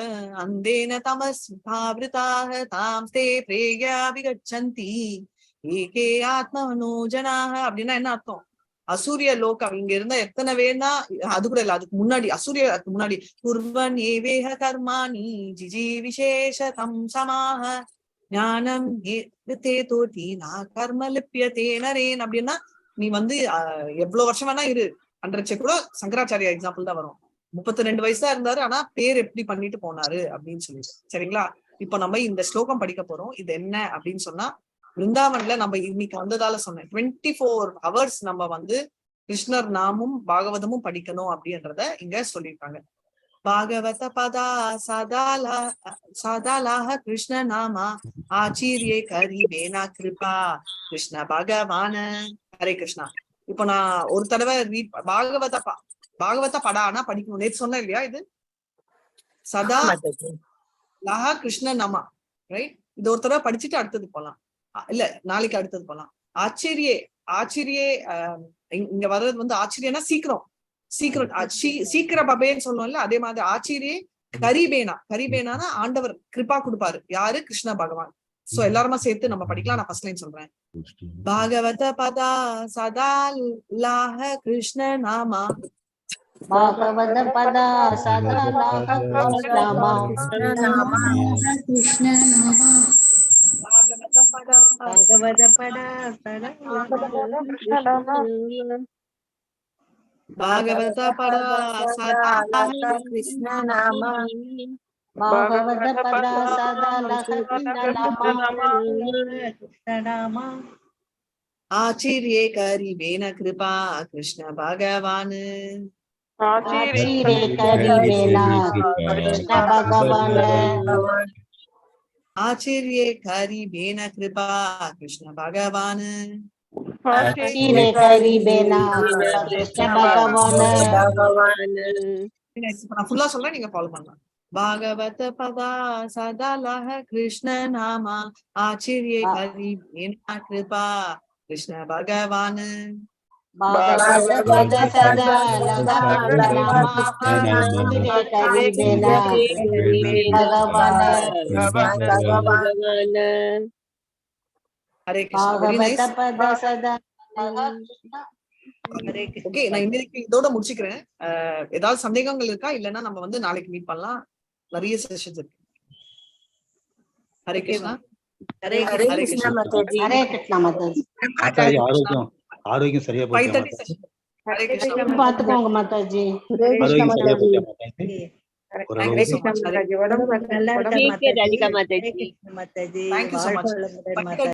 அந்தேன தமஸ்தாவிருதாக தாம் தே பிரேயா விகச்சந்தி ஏகே ஆத்மனோஜனாக. அப்படின்னா என்ன அர்த்தம்? அசூரிய லோகம் இங்க இருந்தா எத்தனை வேணா, அது கூட இல்ல, அதுக்கு முன்னாடி அசூரியத்துக்கு முன்னாடி குர்வன் ஏவேக கர்மாணி ஜிஜி விசேஷ தம் சமாக ஞானம் தே தோதி நா கர்ம லிப்யதே நரேன். அப்படின்னா நீ வந்து எவ்வளவு வருஷம் வேணா இரு. அன்றச்ச கூட சங்கராச்சாரியா எக்ஸாம்பிள் தான் வரும். 32 வயசா இருந்தாரு, ஆனா பேர் எப்படி பண்ணிட்டு போனாரு அப்படின்னு சொல்லிட்டு. சரிங்களா? இப்ப நம்ம இந்த ஸ்லோகம் படிக்க போறோம். இது என்ன அப்படின்னு சொன்னா, விருந்தாவன்ல நம்ம இன்னைக்கு வந்ததால சொன்னேன், 24 hours நம்ம வந்து கிருஷ்ணர் நாமும் பாகவதமும் படிக்கணும் அப்படின்றத இங்க சொல்லியிருக்காங்க. பாகவத பதா சதாலாக கிருஷ்ண நாமா ஆச்சரிய கரிவேனா கிருபா கிருஷ்ண பகவான. ஹரே கிருஷ்ணா. இப்போ நான் ஒரு தடவை பாகவத படானா படிக்கணும். நேற்று சொன்னேன் இல்லையா? இது சதா லஹா கிருஷ்ண நாமா, ரைட்? இது ஒரு தடவை படிச்சுட்டு அடுத்தது போலாம். இல்ல, நாளைக்கு அடுத்தது போலாம். ஆச்சரியே இங்க வர்றது வந்து ஆச்சரியனா சீக்கிரம் சீக்கிரம் பபேன்னு சொல்லுவோம்ல, அதே மாதிரி ஆச்சரியே கரிபேனா ஆண்டவர் கிருபா கொடுப்பாரு. யாரு? கிருஷ்ண பகவான். சோ எல்லாருமா சேர்த்து நம்ம படிக்கலாம். நான் ஃபர்ஸ்ட் லைன் சொல்றேன். பாகவத பதா சதா லாஹ கிருஷ்ண நாமா பாகவத பதா சதா லாஹ கிருஷ்ண நாமா கிருஷ்ண நாமா பாகவத பதா பாகவத படா சதா கிருஷ்ண நாமா பாகவத பதா சதா கிருஷ்ண நாமா பாகவத பதா சதா லாஹ கிருஷ்ண நாமா ஆச்சரியே கரிவேன கிருபா கிருஷ்ண பகவான். ஆச்சரியே கரிவேனா கிருஷ்ண பகவான். ஆச்சரியே கரிவேன கிருபா கிருஷ்ண பகவான். ஆச்சரியே கரிவேனா கிருஷ்ண பகவான். நான் ஃபுல்லா சொல்றேன், நீங்க ஃபாலோ பண்ணலாம். பாகவத பதா சதாலஹ கிருஷ்ண நாமா ஆச்சரிய கரிவேனா கிருபா கிருஷ்ண பகவான். பாகவத பதா சதா லஹ கிருஷ்ண நாமா ஆச்சரிய கரிவேனா பகவான். ஹரே கிருஷ்ணா. Very nice. பாகவத பதா சதா லஹ கிருஷ்ண. ஓகே, நான் இன்னைக்கு இதோட முடிச்சுக்கிறேன். ஏதாவது சந்தேகங்கள் இருக்கா? இல்லைன்னா நம்ம வந்து நாளைக்கு மீட் பண்ணலாம். நிறைய செஷன்ஸ் இருக்கு. ஹரே கிருஷ்ணா. ஹரே கிருஷ்ணா மாதாஜி. ஹரே கிருஷ்ணா மாதாஜி. மாதாஜி ஆரோக்கியம் சரியா போச்சு. 5:30 செஷன். ஹரே கிருஷ்ணா. பாத்துக்கோங்க மாதாஜி. ஆரோக்கியம் சரியா போச்சு Mataji. Thank you so much. நல்லா Take care, Radhika Mataji. Mataji. Thank you so much. வாழ்க வளமுடன் மாதாஜி.